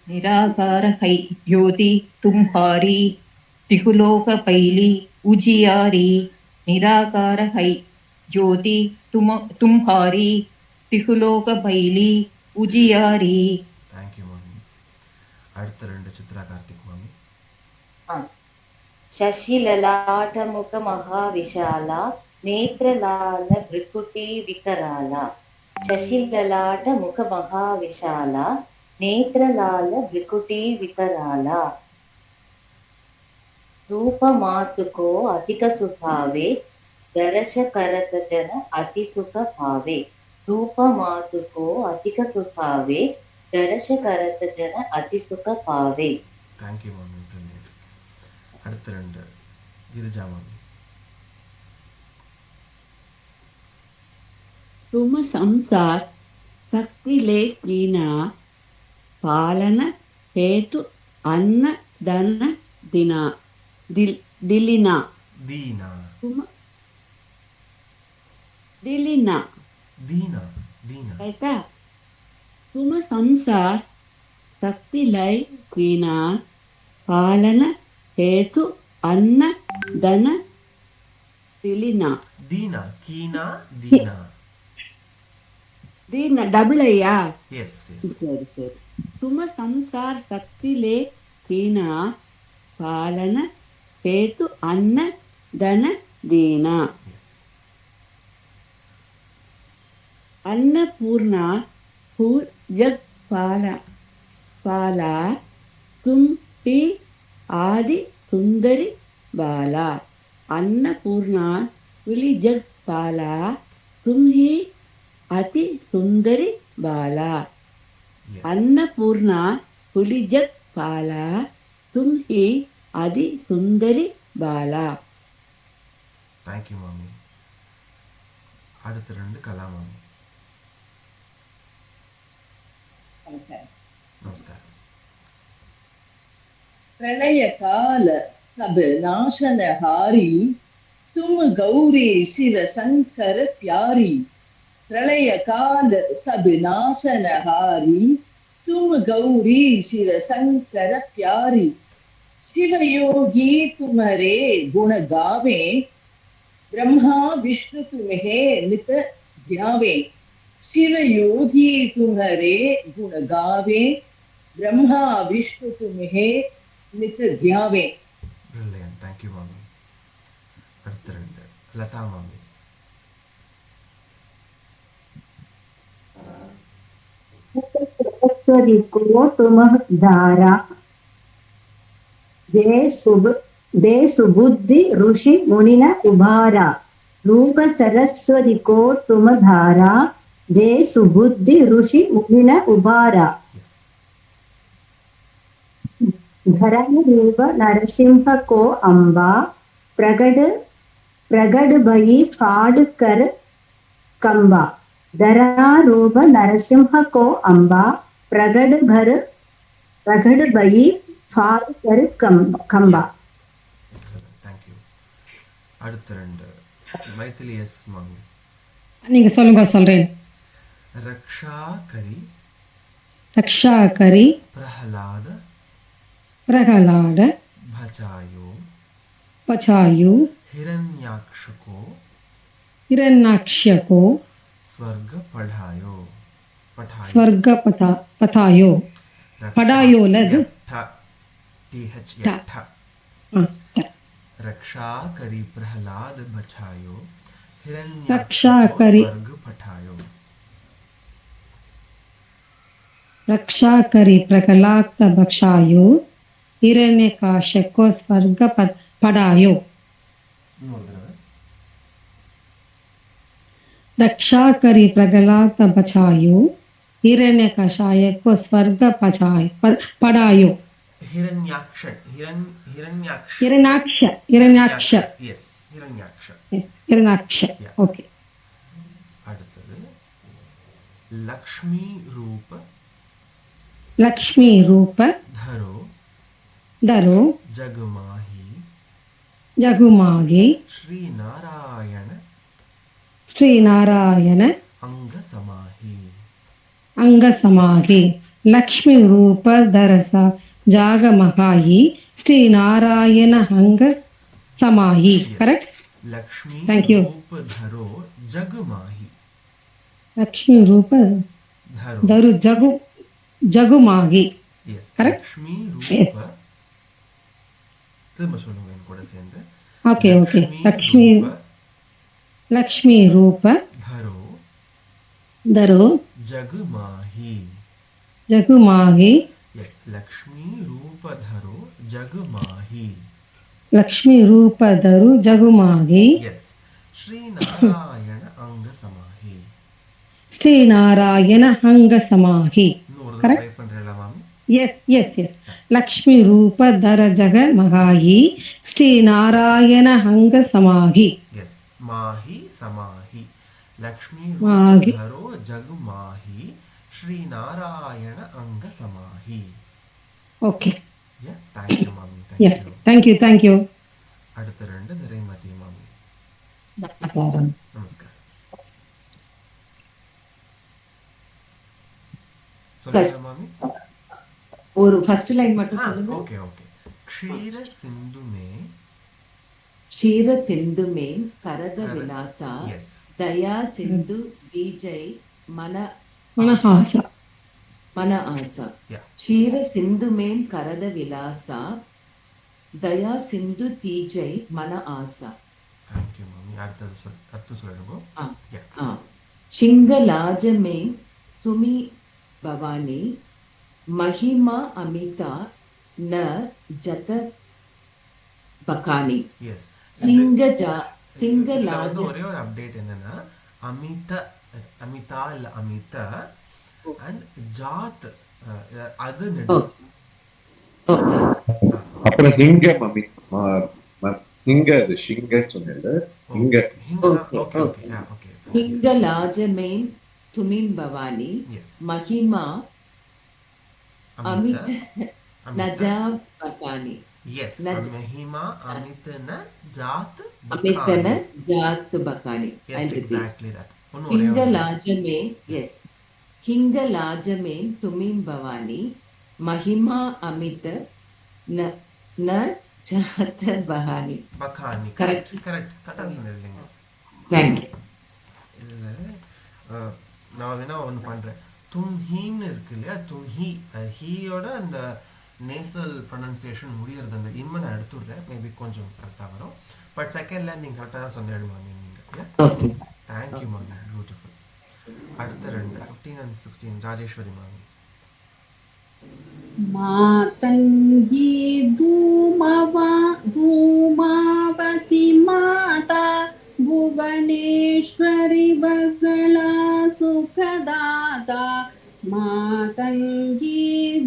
निराकार है ज्योति तुम्हारी, तिहुलोक पैली उजियारी. निराकार है ज्योति तुम्हारी, तिहुलोक पैली उजियारी. Thank you mummy. அடுத்த 2 சித்ரா கார்த்திக் மாமி. शशिललाट मुख महाविशाला, नेत्रलाल भ्रिकुटी विकराला. शशिललाट मुख महाविशाला, नेत्रलाल भ्रिकुटी विकराला. रूप मातुको अधिक सुभावे, दर्श करत जन अति सुख भावे. रूप मातुको अधिक सुभावे, दर्श करत जन अति सुख भावे. Thank you mummy, brilliant. அடுத்த 2 गिरिजा मामी. तुम संसार शक्ति ले कीना, पालन हेतु अन्न धन दिना दिलिना. दीना तुम दिलिना दीना दीना कहता. तुम संसार शक्ति लय कीना, पालन हेतु अन्न धन दिलिना. दीना कीना दीना. दीना डबल या? Yes yes. सरी सरी. तुम संसार शक्ति ले कीना, पालन हेतु अन्न धन दीना. यस. अन्नपूर्णा जग पाला पाला, तुम ही आदि सुंदरी बाला. अन्नपूर्णा पुली जग पाला, तुम ही अति सुंदरी बाला. Yes. अन्नपूर्णा पुली जग पाला, तुम ही आदि सुंदरी बाला. Thank you mummy. அடுத்த 2 கலா மாமி. नमस्कार. प्रलय काल सब नाशनहारी, तुम गौरी शिव शंकर प्यारी. प्रलय काल सब नाशनहारी, तुम गौरी शिव शंकर प्यारी. शिवयोगी तुम्हारे गुण गावे ब्रह्मा विष्णु तुम्हें नित ध्यावे शिवयोगी तुम्हारे गुण गावे ब्रह्मा विष्णु तुम्हें नित ध्यावे. Brilliant. Thank you, Mami. அடுத்த ரெண்டு லதா மாமி. सरस्वती को तुम धारा दे सुबुद्धि ऋषि मुनिन उभारा. रूप सरस्वती को तुम धारा दे सुबुद्धि ऋषि मुनिन उभारा. धरण रूप नरसिंह को अम्बा प्रगट भई फाड़ कर कंबा. धरा रूप नरसिंह को अम्बा प्रगट भई फाड़ कर कंबा. Thank you. அடுத்த ரெண்டு மைதிலி எஸ் மாமி. நீங்க சொல்லுங்க, சொல்றேன். ரக்ஷா கரி பிரஹலாத பச்சாயோ हिरण्याक्ष को स्वर्ग पढ़ायो पढ़ायो रक्षा करी प्रहलाद बचायो हिरण्याक्ष को स्वर्ग पठायो. रक्षा करी प्रहलाद बचायो हिरण्यकाश को स्वर्ग पढ़ायो. रक्षा करी प्रहलाद बचायो हिरण्यकाशाय को स्वर्ग पढ़ायो. Hiranyaksha yes Hiranyaksha okay. அடுத்தது लक्ष्मी रूप धरो जगमाही श्री नारायण अंग समाही. लक्ष्मी रूप धरसा जागमहाई श्री नारायण अंग समाही. करेक्ट. Lakshmi thank you. रूप धरो जगमाही. लक्ष्मी रूप धरो जगमाही. yes correct. लक्ष्मी रूप திரும்ப சொல்லுங்க என் கூட சேர்ந்து. Okay okay. लक्ष्मी रूप धरो जगमाही. yes लक्ष्मी रूप धरो जगमाही. लक्ष्मी रूप धरो जगमाही. yes श्री नारायण अंग समाही. श्री नारायण अंग समाही. करेक्ट. ட்ரை பண்றீங்களா மாமி? yes लक्ष्मी रूप धर जगमहाई श्री नारायण अंग समाही. yes माही समाही. लक्ष्मी माही. रूप धरो जगमाही श्री नारायण अंग समाही. Okay. yeah thank you mami. yes thank you. அடுத்த ரெண்டு நிறைமதி மாமி. நமஸ்காரம். நமஸ்காரம். சொல்லுங்க மாமி. ஒரு ஃபர்ஸ்ட் லைன் மட்டும் சொல்லுங்க. Okay okay. क्षीर सिंधु में करद विलासा yes दया सिंधु दीजय मन आसा. yeah क्षीर सिंधु में करद विलासा दया सिंधु दीजय मन आसा. thank you mami. அடுத்தது அர்த்தம் சொல்லுங்க. yeah शिंगलाज में तुमी भवानी महिमा अमिता न जत बकानी. yes सिंगलाज ஒரே ஒரு அப்டேட் என்னன்னா அமிதா இல்ல அமித அண்ட் ஜாத் அது நெடு. அப்புறம் ஹிங்க மம்மி ஹிங்க அது ஷிங்க சொன்னேன் ஹிங்க. Okay okay yeah okay. Hinglaj में तुमिम भवानी yes महिमा अमित अमित नजा बकानी. yes महिमा अमित न जात अमित न जात Bakani. yes exactly that. Hinglaj में yes हिंगलाज में तुमिम भवानी महिमा अमित ந ஜாத பஹானி. பகானி. Correct. கரெக்ட் கரெக்டாக சொன்னீங்க. தேங்க்யூ. இதில் நான் வேணா ஒன்று பண்ணுறேன். தும்ஹீன்னு இருக்கு இல்லையா, தும்ஹி, ஹீயோட அந்த நேசல் ப்ரொனன்சியேஷன் முடியறது அந்த இம்மை நான் எடுத்துடுறேன். மேபி கொஞ்சம் கரெக்டாக வரும். பட் செகண்ட்ல நீங்கள் கரெக்டாக தான் சொன்னேன் மாமி நீங்கள். ஓகே. தேங்க்யூ மாமி, பியூட்டிஃபுல். அடுத்த 2 15 and 16 ராஜேஸ்வரி மாமி. मातङ्गी धूमावती माता भुवनेश्वरी बगला सुखदाता. मातङ्गी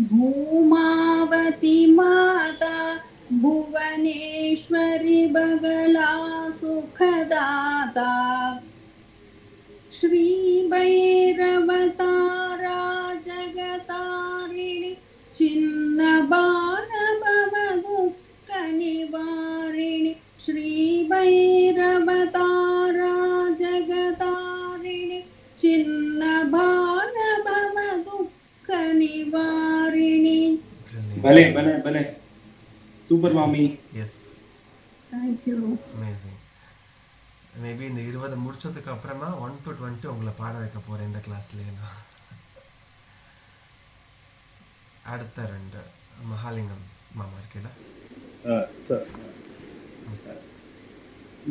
धूमावती माता भुवनेश्वरी बगला सुखदाता. श्री भैरवतारा जगतारिणि चिन्न बाण भव दुःख निवारिणि. श्री भैरवतारा जगतारिणि चिन्न बाण भव दुःख निवारिणि. भले भले भले சூப்பர் மாமி. S, thank you. அமேசிங். மேபி இந்த 20 முடிச்சதுக்கு அப்புறமா 1 to 20 உங்களை பாட வைக்க போகிறேன் இந்த கிளாஸ்லேயே நான். அடுத்த 2 மகாலிங்கம் மாமா இருக்கேடா. சார்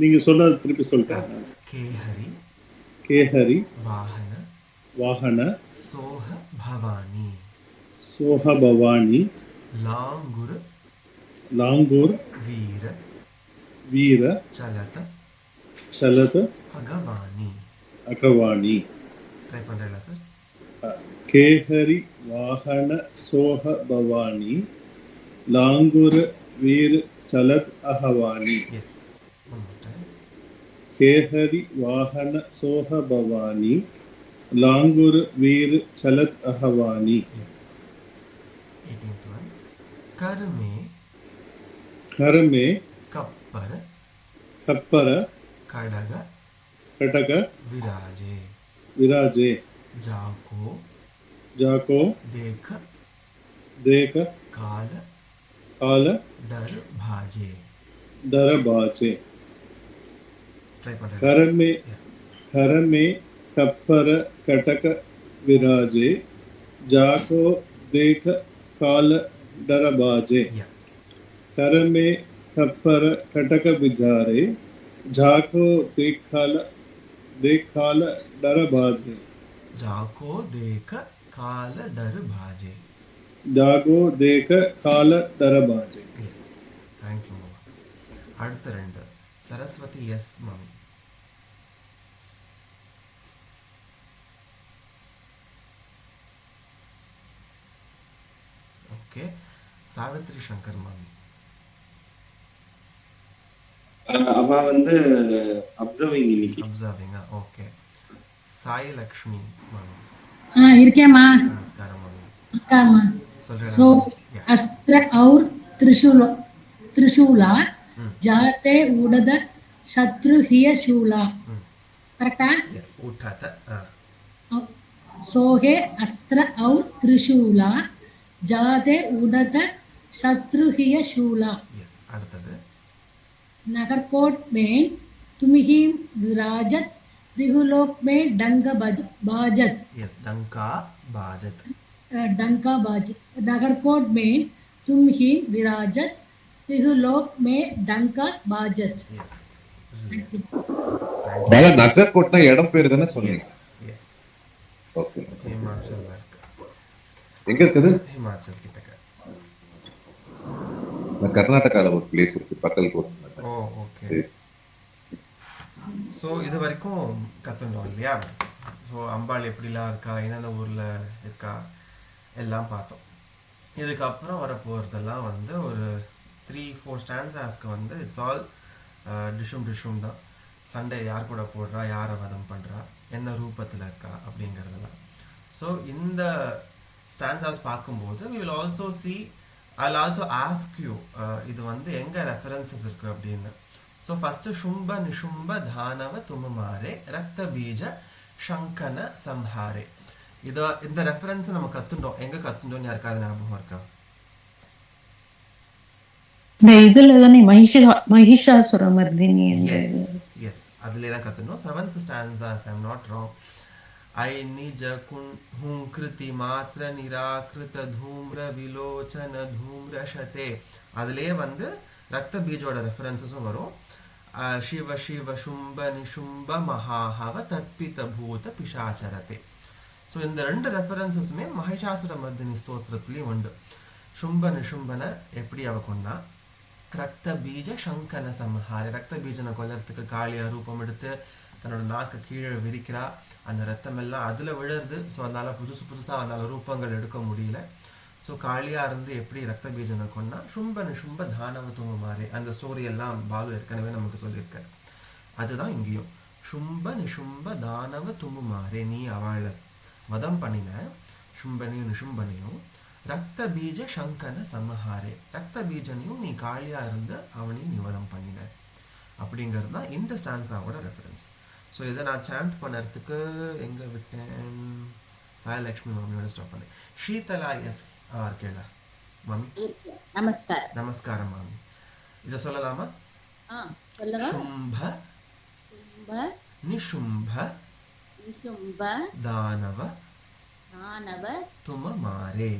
நீங்க சொன்னது திருப்பி சொல்லிட்டேன். கேஹரி கேஹரி வாகன வாகன சோஹ பவானி சோஹ பவானி லாங்குர் லாங்கூர் வீர வீர சலத சலத அகவானி. அகவாணி. ட்ரை பண்ணுறீங்களா சார்? கேஹரி வாகன சோஹ பவானி லாங்குர் வீர சலத் அகவானி. Yes, one more time. கேஹரி வாகன சோஹ பவானி லாங்குர் வீர சலத் அகவானி. 18th one. கருமே கரமே கப்பர கப்பர கடக கடக विराजे विराजे. जाको जाको देख देख काल काल डर भाजे. दर बाजे. ट्राई कर कर में कप्पर कटक विराजे जाको देख काल डर बाजे. कर में कप्पर कटक विजारे जाको देख काल डर बाजे. जाको देख काल डर भाजे. जागो देख काल डर बाजे. यस, थैंक यू मामा. அடுத்த 2 சரஸ்வதி எஸ் மாமி. ஓகே. சாவித்ரி சங்கர் மாமி. அவ வந்து அப்சர்விங் இன்னைக்கு. அப்சர்விங்கா, ஓகே. சாய் லக்ஷ்மி மாமி. இருக்கேம்மா. நமஸ்காரம் மாமி. நமஸ்காரம்மா. सो अस्त्र और त्रिशूला जाते उड़द शत्रु हिय शूला. करेक्टा? यस, उठाता. सो है अस्त्र और त्रिशूला जाते उड़द शत्रु हिय शूला. यस, அடுத்தது. नगरकोट में तुम ही विराजत दिगुलोक में डंग बाजत. यस, डंका बाजत. डंका बाजत. नगरकोट में तुम ही विराजत दिगुलोक में डंका बाजत. यस. மேல நகர்கோட்னா இடம் பேர் தானே சொன்னீங்க? எஸ். ஓகே. ஹிமாச்சல் இருக்கு. எங்க இருக்குது? ஹிமாச்சல் கிட்டக்க. கர்நாடகால ஒரு பிளேஸ் இருக்கு பக்கல்கோட். ஓ, ஓகே. ஸோ இது வரைக்கும் கற்றுண்டோம் இல்லையா? ஸோ அம்பாள் எப்படிலாம் இருக்கா, என்னென்ன ஊரில் இருக்கா எல்லாம் பார்த்தோம். இதுக்கப்புறம் வர போகிறதெல்லாம் வந்து ஒரு 3-4 ஸ்டான்ஸாஸ்க்கு வந்து இட்ஸ் ஆல் டிஷும் தான். சண்டே யார் கூட போடுறா, யாரை வதம் பண்ணுறா, என்ன ரூபத்தில் இருக்கா அப்படிங்கிறதெல்லாம். ஸோ இந்த ஸ்டான்ஸாஸ் பார்க்கும்போது we will also see, I'll also ask you இது வந்து எங்கே ரெஃபரன்சஸ் இருக்குது அப்படின்னு. ஸோ ஃபஸ்ட்டு शुंभ निशुंभ தானவ துமமாரே ரக்த பீஜ சங்கன சம்ஹாரே. இந்த ரெஃபரன்ஸ் நம்ம கற்றுண்டோம். எங்கே கற்றுண்டோன்னு யாருக்காவது ஞாபகம் இருக்கா? இந்த இதுல தானே மகிஷாசுர மர்தினி எஸ் அதுலேயே தான் கற்றுனோம். 7th stanza if I'm not wrong. ஐ நிஜ ஹுங்கிருதி மாத்திர நிராகிருத தூம்ர விலோச்சன தூம்ரஷதே அதுலேயே வந்து ரத்த பீஜோட ரெஃபரன்ஸஸும் வரும். சிவ சிவ சும்ப நிஷும்ப மகாஹவ தற்பித பூத பிஷாச்சரதே. ஸோ இந்த 2 ரெஃபரன்ஸஸுமே மகிஷாசுர மர்தினி ஸ்தோத்திரத்துலேயும் உண்டு. சும்ப நிஷும்பனை எப்படி அவ கொண்டா, ரத்த பீஜ சங்கன சம்ஹாரி, ரத்த பீஜனை கொல்லறதுக்கு காளியா ரூபம் எடுத்து தன்னோட நாக்கு கீழே விரிக்கிறா, அந்த ரத்தம் எல்லாம் அதில் விழுறது. ஸோ அதனால் புதுசாக அதனால் ரூபங்கள் எடுக்க முடியல. ஸோ காளியாக இருந்து எப்படி ரத்த பீஜனை கொண்டா, சும்ப நிஷும்ப தானவ தும்பு மாறே, அந்த ஸ்டோரி எல்லாம் பாலு ஏற்கனவே நமக்கு சொல்லியிருக்காரு. அதுதான் இங்கேயும் சும்ப நிஷும்ப தானவ தும்பு மாறே, நீ அவளை வதம் பண்ணின சும்பனையும் நிஷும்பனையும் ரத்த பீஜ சங்கன சமஹாரே, ரத்த பீஜனையும் நீ காளியாக இருந்து அவனையும் நிவதம் பண்ணின அப்படிங்கிறது தான் இந்த ஸ்டான்ஸாவோட ரெஃபரன்ஸ். ஸோ இதை நான் சாண்ட் பண்ணுறதுக்கு எங்கே விட்டேன், சாயலக்ஷ்மி மாமியோட ஸ்டாப் பண்ணேன். ஷீதலா எஸ் இருக்கேளா மாமி? நமஸ்காரம். நமஸ்காரம் மாமி. இதை சொல்லலாமா? சும்ப நிஷும்ப தானவ தும மாரே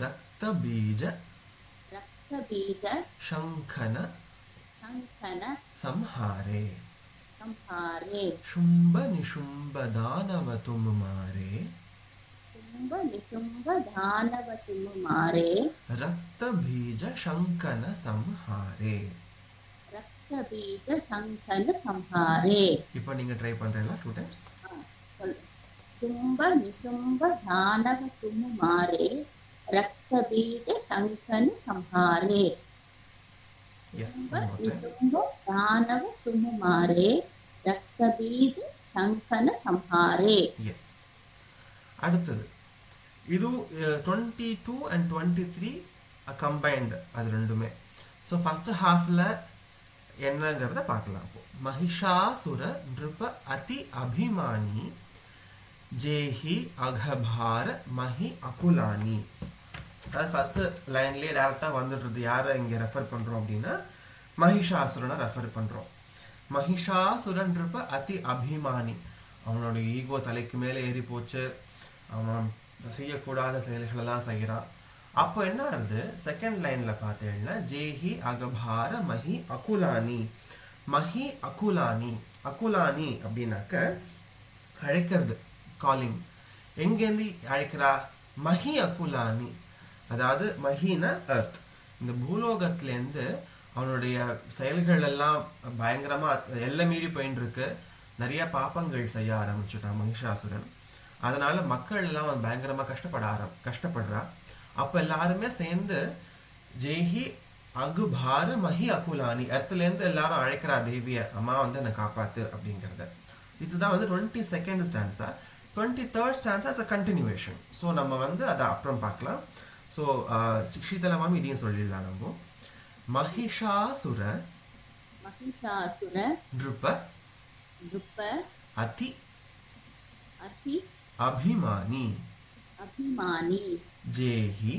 ரக்த பீஜ சங்கன சம்ஹாரே शुंभ निशुंभ दानव तुम मारे रक्त बीज शंकन संहारे. இப்போ நீங்க ட்ரை பண்றீங்களா 2 டைம்ஸ்? शुंभ निशुंभ दानव तुम मारे रक्त बीज शंकन संहारे. दानव तुम मारे रक्त बीज शंकन संहारे. எஸ். அடுத்தது இது 22 and 23 கம்பைன்ட், அது ரெண்டுமே. ஸோ ஃபர்ஸ்ட் ஹாஃப்ல என்னங்கிறத பார்க்கலாம். அப்போ மகிஷாசுர நிருப அதி அபிமானி ஜேஹி அகபார மஹி அகுலானி. அதாவது ஃபர்ஸ்ட் லைன்லேயே டேரெக்டாக வந்துடுறது. யாரை இங்கே ரெஃபர் பண்ணுறோம் அப்படின்னா மகிஷாசுரனை ரெஃபர் பண்ணுறோம். மகிஷாசுரன்றப்ப அதி அபிமானி, அவனோட ஈகோ தலைக்கு மேலே ஏறி போச்சு, அவன் செய்யக்கூடாத செயல்களெல்லாம் செய்கிறான். அப்போ என்ன ஆகுது, செகண்ட் லைனில் பார்த்தேன்னா ஜேஹி அகபார மஹி அகுலானி. மஹி அகுலானி, அகுலானி அப்படின்னாக்க அழைக்கிறது, காலிங். எங்கேருந்து அழைக்கிறா? மஹி அகுலானி, அதாவது மஹின அர்த். இந்த பூலோகத்திலேருந்து அவனுடைய செயல்கள் எல்லாம் பயங்கரமாக எல்லை மீறி போயின்னு இருக்கு. நிறைய பாப்பங்கள் செய்ய ஆரம்பிச்சுட்டான் மகிஷாசுரன். அதனால மக்கள் எல்லாம் அவன் பயங்கரமாக கஷ்டப்படுறா. அப்போ எல்லாருமே சேர்ந்து ஜேஹி அகுபார மஹி அகுலானி, அர்த்துலேருந்து எல்லாரும் அழைக்கிறா தேவியை, அம்மா வந்து என்னை காப்பாத்து அப்படிங்கிறத. இதுதான் வந்து 22nd stanza. 23rd stanza is a continuation. So நம்ம வந்து அதை அப்புறம் பார்க்கலாம். ஸோ ஷீதலா மாமி இதையும் சொல்லிடலாம் நம்ம. மகிஷாசுர நிருப அதி அபிமானி ஜேஹி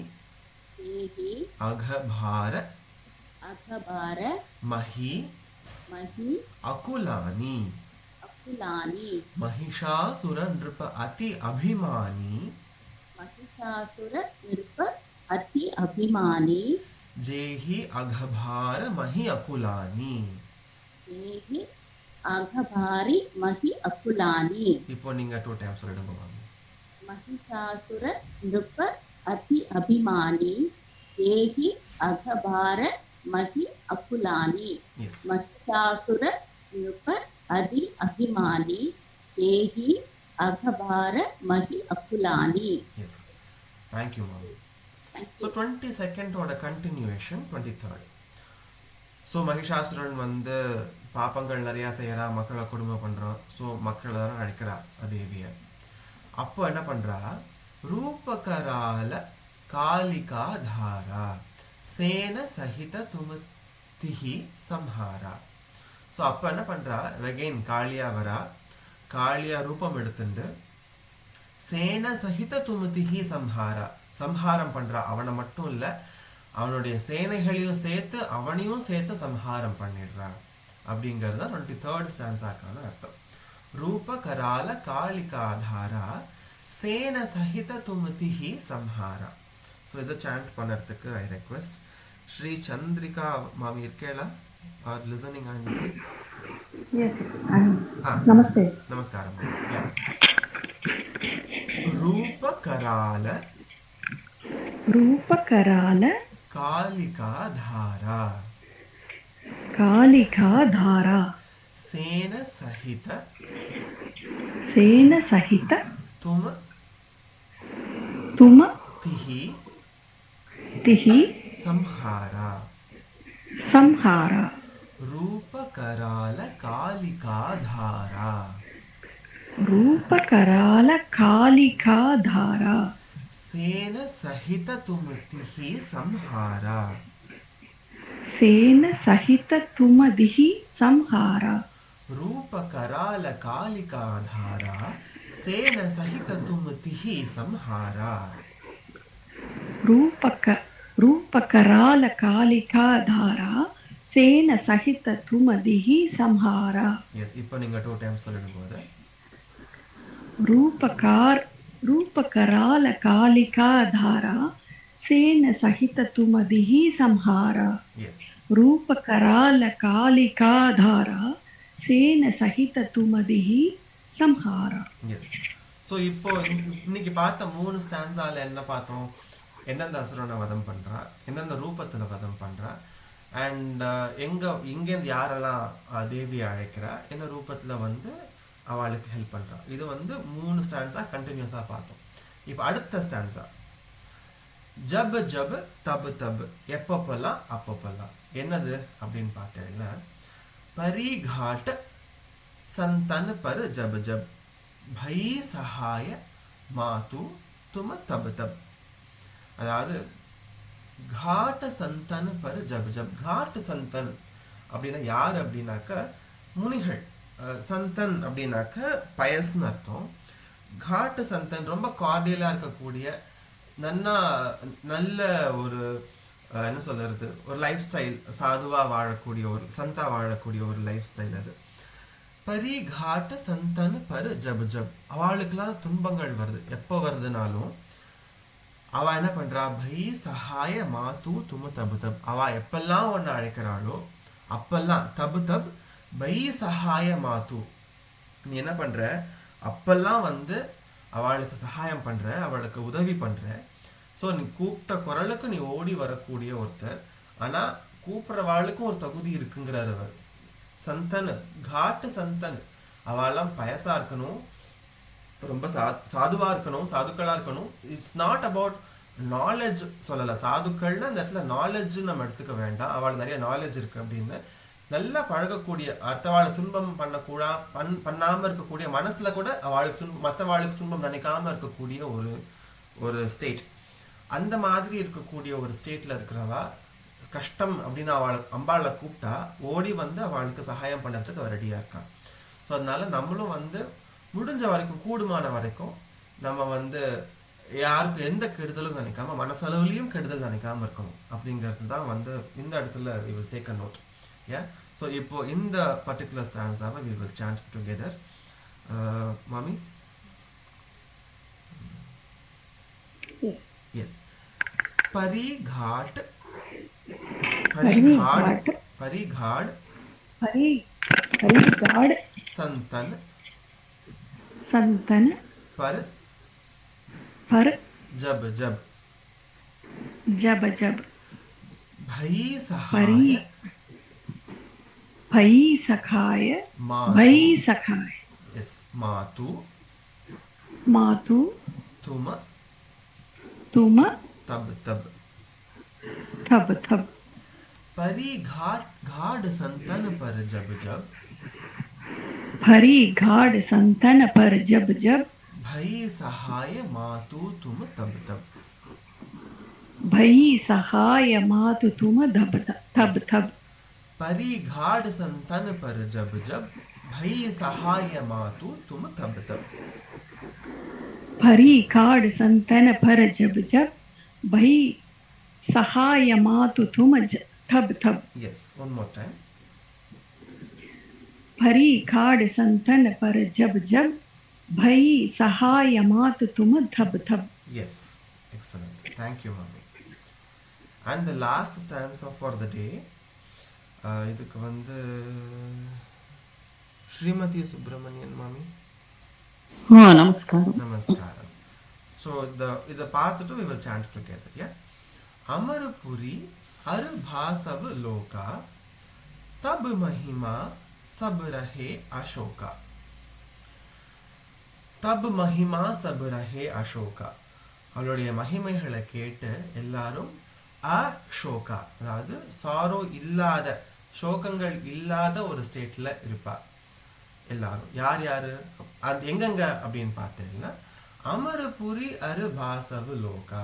அகபார மஹி அகுலானி. மகிஷாசுர நிருப அதி அபிமானி ஜேஹி அகபார மஹி அகுலானி. இப்போ நீங்க 2 டைம் சொல்லிடுங்க மாமி. மகிஷாசுர நிருப அதி அபிமானி ஜேஹி அகபார மஹி அகுலானி. மகிஷாசுர நிருப அதி அபிமானி ஜேஹி அகபார மஹி அகுலானி. எஸ், தேங்க்யூ மாமி. So 22nd continuation 23rd. So Mahishasura வந்து பாப்பங்கள் நிறையா செய்கிறா, மக்களை கொடுமை பண்ணுறான். ஸோ மக்கள் எல்லாரும் அழைக்கிறா தேவியை. அப்போ என்ன பண்ணுறா, ரூபகரால காலிகா தாரா சேன சகித துமதிஹி சம்ஹாரா. ஸோ அப்போ என்ன பண்ணுறா, வெகைன் காளியா வரா, காளியா ரூபம் எடுத்துண்டு சேன சகித துமதிஹி சம்ஹாரா, சம்ஹாரம் பண்ணுறா. அவனை மட்டும் இல்லை, அவனுடைய சேனைகளையும் சேர்த்து அவனையும் சேர்த்து சம்ஹாரம் பண்ணிடுறா அப்படிங்கிறது தான் 23rd ஸ்டான்ஸாக்கான அர்த்தம். ரூப கரால காளிகாதாரா சேன சகித துமதிஹி சம்ஹாரா. ஸோ இதை சாண்ட் பண்ணுறதுக்கு ஐ ரெக்வெஸ்ட் ஸ்ரீ சந்திரிகா மாமி இருக்கேளா ஆர் லிசனிங் ஆன் நமஸ்தே. நமஸ்காரம். ரூபகரால रूपकराल कालिकाधारा कालिकाधारा सेन सहित तुम तिहि संहारा रूपकराल कालिकाधारा सेन सहित तुम तिहि संहारा रूपकराल कालिकाधारा सेन सहित तुम तिहि संहारा रूपकराल कालिकाधारा सेन सहित तुम दिहि संहारा. Yes, இப்போ நீங்க 2 times சொல்லும்போது रूपकराल कालिकाधारा सेन सहित तुम दिहि संहारा. Yes. रूपकराल कालिकाधारा सेन सहित तुम दिहि संहारा. Yes. ஸோ இப்போ இன்னைக்கு பார்த்த 3 ஸ்டான்ஸால என்ன பார்த்தோம்? எந்தெந்த அசுரனை வதம் பண்றா, எந்தெந்த ரூபத்துல வதம் பண்றா, அண்ட் இங்கேருந்து யாரெல்லாம் தேவி அழைக்கிறா, என்ன ரூபத்துல வந்து அவளுக்கு ஹெல்ப் பண்றா. இது வந்து 3 ஸ்டான்ஸா கண்டினியூஸா பார்த்தோம். இப்போ அடுத்த ஸ்டான்ஸா ஜப் ஜப் தப் தப், எப்பப்பெல்லாம் அப்பப்பெல்லாம் என்னது அப்படின்னு பார்த்தேன்னா பரிகாட் சந்தன் பர் ஜப் ஜப் பை சகாய மாது தும தப் தப். அதாவது घाट संतन पर जब जब घाट संतन அப்படின்னா யார் அப்படின்னாக்க முனிகள். சந்தன் அப்படின்னாக்க பயஸ்ன்னு அர்த்தம். घाट சந்தன் ரொம்ப கார்டியலாக இருக்கக்கூடிய நல்ல ஒரு என்ன சொல்றது ஒரு லைஃப் ஸ்டைல், சாதுவாக வாழக்கூடிய ஒரு சந்தா வாழக்கூடிய ஒரு லைஃப் ஸ்டைல் அது. பரிகாட்ட சந்தன் பர் ஜப் ஜப், அவளுக்கெல்லாம் துன்பங்கள் வருது. எப்போ வருதுனாலும் அவ என்ன பண்றா, பை சகாய மாத்து தும தபு தப், அவ எப்பெல்லாம் ஒன்னு அழைக்கிறாளோ அப்பெல்லாம் தபு தப் பை சகாய மாத்து, நீ என்ன பண்ற அப்பெல்லாம் வந்து அவளுக்கு சகாயம் பண்ற, அவளுக்கு உதவி பண்ற. ஸோ நீ கூப்பிட்ட குரலுக்கு நீ ஓடி வரக்கூடிய ஒருத்தர். ஆனா கூப்பிட்றவாளுக்கும் ஒரு தகுதி இருக்குங்கிறார் அவர். சந்தன் காட்டு சந்தன், அவெல்லாம் பயசா இருக்கணும், ரொம்ப சாதுவா இருக்கணும், சாதுக்களா இருக்கணும். இட்ஸ் நாட் அபவுட் நாலேஜ் சொல்லலை. சாதுக்கள்னா அந்த இடத்துல நாலேஜ் நம்ம எடுத்துக்க வேண்டாம். அவளுக்கு நிறைய நாலேஜ் இருக்கு அப்படின்னு நல்லா பழகக்கூடிய, அடுத்தவாளை துன்பம் பண்ணாம இருக்கக்கூடிய, மனசுல கூட அவளுக்கு மற்றவாளுக்கு துன்பம் நினைக்காம இருக்கக்கூடிய ஒரு ஸ்டேட். அந்த மாதிரி இருக்கக்கூடிய ஒரு ஸ்டேட்ல இருக்கிறவா கஷ்டம் அப்படின்னு அம்பாளை கூப்பிட்டா ஓடி வந்து அவளுக்கு சகாயம் பண்ணுறதுக்கு அவ ரெடியா இருக்கான். ஸோ அதனால நம்மளும் வந்து முடிஞ்ச வரைக்கும், கூடுமான வரைக்கும் நம்ம வந்து யாருக்கும் எந்த கெடுதலும் நினைக்காம, மனசளவுலையும் கெடுதல் நினைக்காம இருக்கணும். அப்படிங்கிறது தான் வந்து இந்த இடத்துல we will take a note. Yeah. So இப்போ இந்த particular stanza we will chant together. Mami? Yes. Parighat संतन पर जब जब भई सखाय yes मातु तुम तब परिघाट संतन पर जब जब भई सहाय मातु तुम तब परिघाट संतन पर जब भई सहाय मातु तुम तब परिघाट संतन पर जब भई सहायमातु तुम थब थब. Yes, one more time. भरी खाड़ संतन पर जब जब भई सहायमातु तुम थब थब. Yes, excellent. Thank you, Mami. And the last stanza for the day, இதுக்கு வந்து ஸ்ரீமதி சுப்பிரமணியன் மாமி. நமஸ்காரம். நமஸ்காரம். So இதை பார்த்துட்டு we will chant together. Yeah. Amarpuri अर भासव लोका तब महिमा सब रहे अशोका. तब महिमा सब रहे अशोका. அவளுடைய மகிமைகளை கேட்டு எல்லாரும் அசோகா, அதாவது சாரோ இல்லாத, சோகங்கள் இல்லாத ஒரு ஸ்டேட்ல இருப்பா எல்லாரும். யார் யாரு அது எங்கெங்க அப்படின்னு பார்த்தீங்கன்னா, அமரபுரி அரு பாசவு லோகா.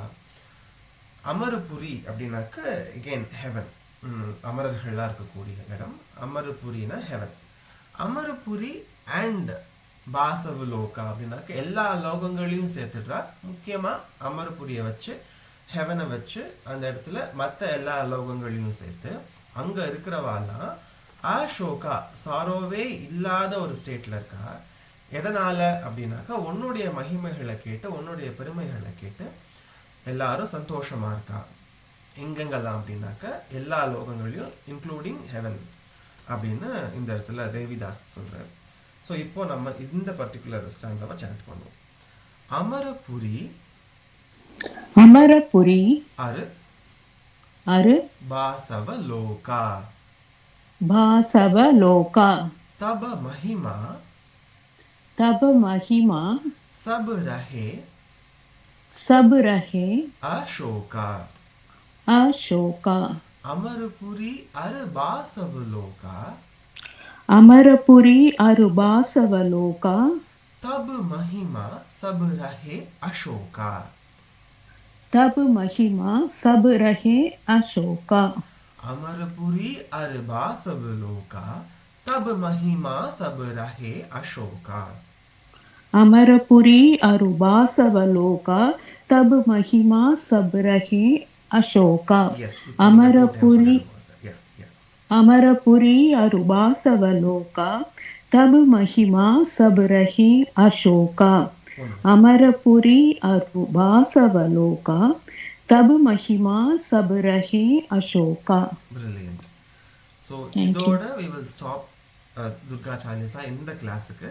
அமரபுரி அப்படின்னாக்க அகெயின் ஹெவன், அமரர்கள்லாம் இருக்கக்கூடிய இடம். அமரபுரினா ஹெவன். அமரபுரி அண்ட் பாசவு லோகா அப்படின்னாக்க எல்லா லோகங்களையும் சேர்த்துடுறா. முக்கியமாக அமரபுரியை வச்சு, ஹெவனை வச்சு அந்த இடத்துல மற்ற எல்லா லோகங்களையும் சேர்த்து அங்கே இருக்கிறவாலாம் அசோகா, சாரோவே இல்லாத ஒரு ஸ்டேட்டில் இருக்கா. எதனால் அப்படின்னாக்கா உன்னுடைய மகிமைகளை கேட்டு, உன்னுடைய பெருமைகளை கேட்டு எல்லாரும் சந்தோஷமாக இருக்கா. எங்கெங்கெல்லாம் அப்படின்னாக்க எல்லா லோகங்களையும் இன்க்ளூடிங் ஹெவன் அப்படின்னு இந்த இடத்துல தேவிதாஸ் சொல்கிறார். ஸோ இப்போ நம்ம இந்த பர்டிகுலர் ஸ்டான்ஸாவை சாண்ட் பண்ணுவோம். அமரபுரி அமரபுரி அரு அரு பாசவ லோகா பாசவ லோகா तब महिमा सब रहे अशोका. अमरपुरी अर बासव लोका तब महिमा सब रहे अशोका. अमरपुरी अर बासव लोका तब महिमा सब रहे अशोका. अमरपुरी अरुबासवलोका तब महिमा सब रहे अशोका. अमरपुरी अरुबासवलोका तब महिमा सब रहे अशोका. अमरपुरी अरुबासवलोका तब महिमा सब रहे अशोका. Brilliant. So இதோட we will stop Durga Chalisa இந்த கிளாஸுக்கு.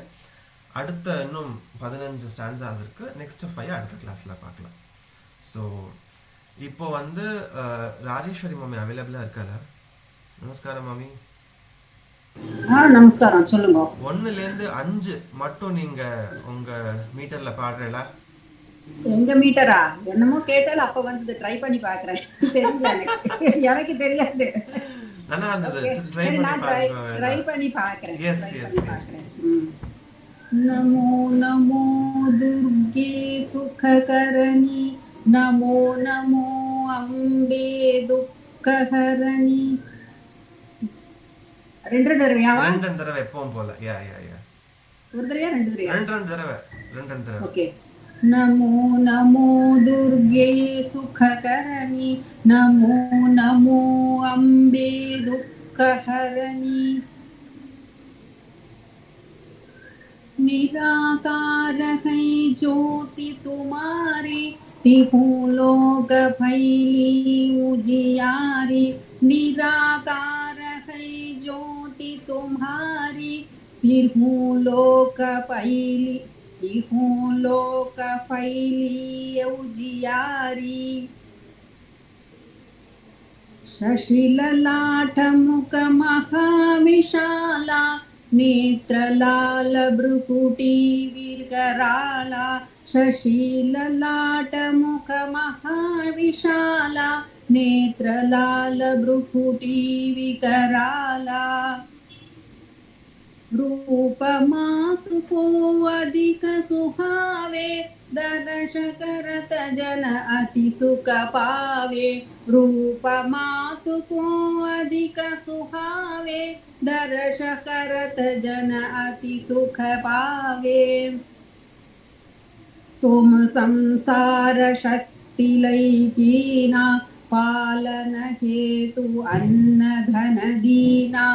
அடுத்த இன்னும் 15 ஸ்டான்ஸாஸ் இருக்கு. நெக்ஸ்ட் 5 அடுத்த கிளாஸில் பார்க்கலாம். ஸோ இப்போ வந்து ராஜேஸ்வரி மாமி அவைலபிளாக இருக்கால? நமஸ்காரம் மாமி. நமஸ்காரம், சொல்லுங்க. 1லேருந்து 5 மட்டும் நீங்க உங்க மீட்டர்ல பாடுறீங்களா? எங்க மீட்டரா? என்னமோ கேட்டாலும் அப்ப வந்து ட்ரை பண்ணி பாக்குறேன். தெரியல எனக்கு தெரியாது. நல்லா இருந்தது. ட்ரை பண்ணி பாக்குறேன். Yes yes yes. नमो नमो दुर्गे सुखकरणी, नमो नमो अम्बे दुःखहरणी. ரெண்டு தடவையாவா? ரெண்டு தடவை எப்பவும் போல. யா யா யா. ஒரு தடவையா ரெண்டு தடவையா? ரெண்டு தடவை. ஓகே. नमो नमो दुर्गे सुखकरणी, नमो नमो अम्बे दुःखहरणी. निराकार है ज्योति तुम्हारी, तिहु लोक फैली उजियारी. निराकार है ज्योति तुम्हारी, तिहु लोक फैली उजियारी. शशिललाट मुख महाविशाला, नेत्रलाल भ्रुकुटी विकराला. शशिललाट मुख महाविशाला, नेत्रलाल भ्रुकुटी विकराला. रूप मातु को अधिक सुहावे, दर्श करत जन अति सुख पावे. रूप मातु को अधिक सुहावे, दर्श करत जन अति सुख पावे. तुम संसार शक्ति लई कीना, पालन हेतु अन्नधनदीना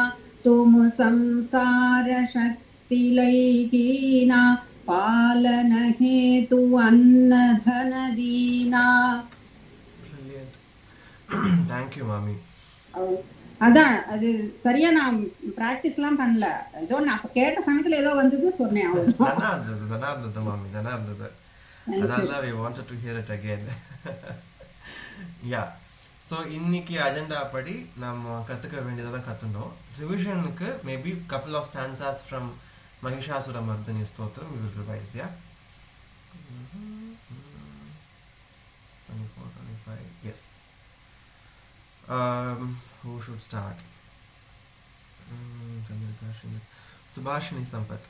तुम संसार शक्ति लैकीना पालन हेतु अन्नधनदीना. தேங்க்யூ மாமி. அதான் அது சரியா நான் பிராக்டிஸ்லாம் பண்ணல, ஏதோ நான் அப்ப கேட்ட சமயத்துல ஏதோ வந்தது சொன்னேன். நல்லா இருந்தது மாமி, நல்லா இருந்தது. அதனால we wanted to hear it again. Yeah. So இன்னைக்கு அஜெண்டா படி நம்ம கற்றுக்க வேண்டியதெல்லாம் கற்றுட்டோம். ரிவிஷனுக்கு maybe couple of stanzas from Mahishasura Mardini Stotram we will revise. Yeah. 24, 25. Yes. Who should start? Subhashini Sampath.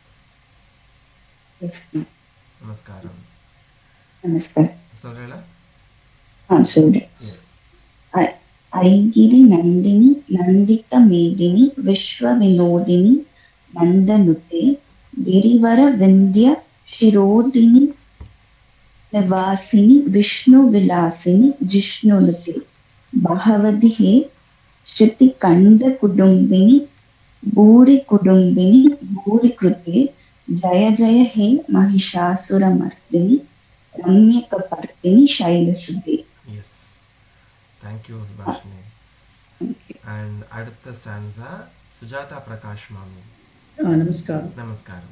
Yes. Namaskaram. Namaskar. Sorrela? Sorry. Yes. ऐगिरि Nandini Nandit मेदिनी विश्व विनोदिनी नंदनुते गिरिवर विंध्य शिरोदिनी निवासिनी विष्णु विलासिनी जिष्णुनुते बहवधि हे श्रुति कंड कुडुंबिनी भूरि कुडुंबिनी भूरि कृते जय जय हे महिषासुर मर्दिनी रम्य कपर्दिनी शैलसुते. Yes. Thank you, Subhashini. And அடுத்த stanza Sujata Prakash Mami. Namaskaram. Namaskaram.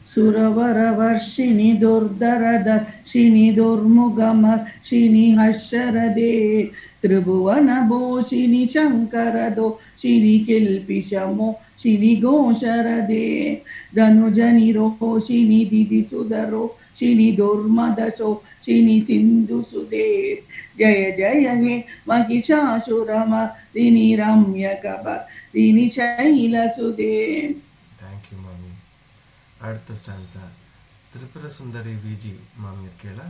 सुरवरवर्षिणि दुर्धरदर्शिनि दुर्मुखमर्षिणि हर्षरदे त्रिभुवनभूषिणि शङ्करदोषिणि किल्पिशमोषिणि घोषरदे धनुजनिरोषिणि दिदिसुधरोषिणि दुर्मदशोषिणि सिन्धुसुदे जय जय हे महिषासुरमर्दिनि रम्यकपर्दिनि शैलसुदे. அடுத்த ஸ்டான்ஸா திரிபுர சுந்தரி விஜி மாமி இருக்கேளா?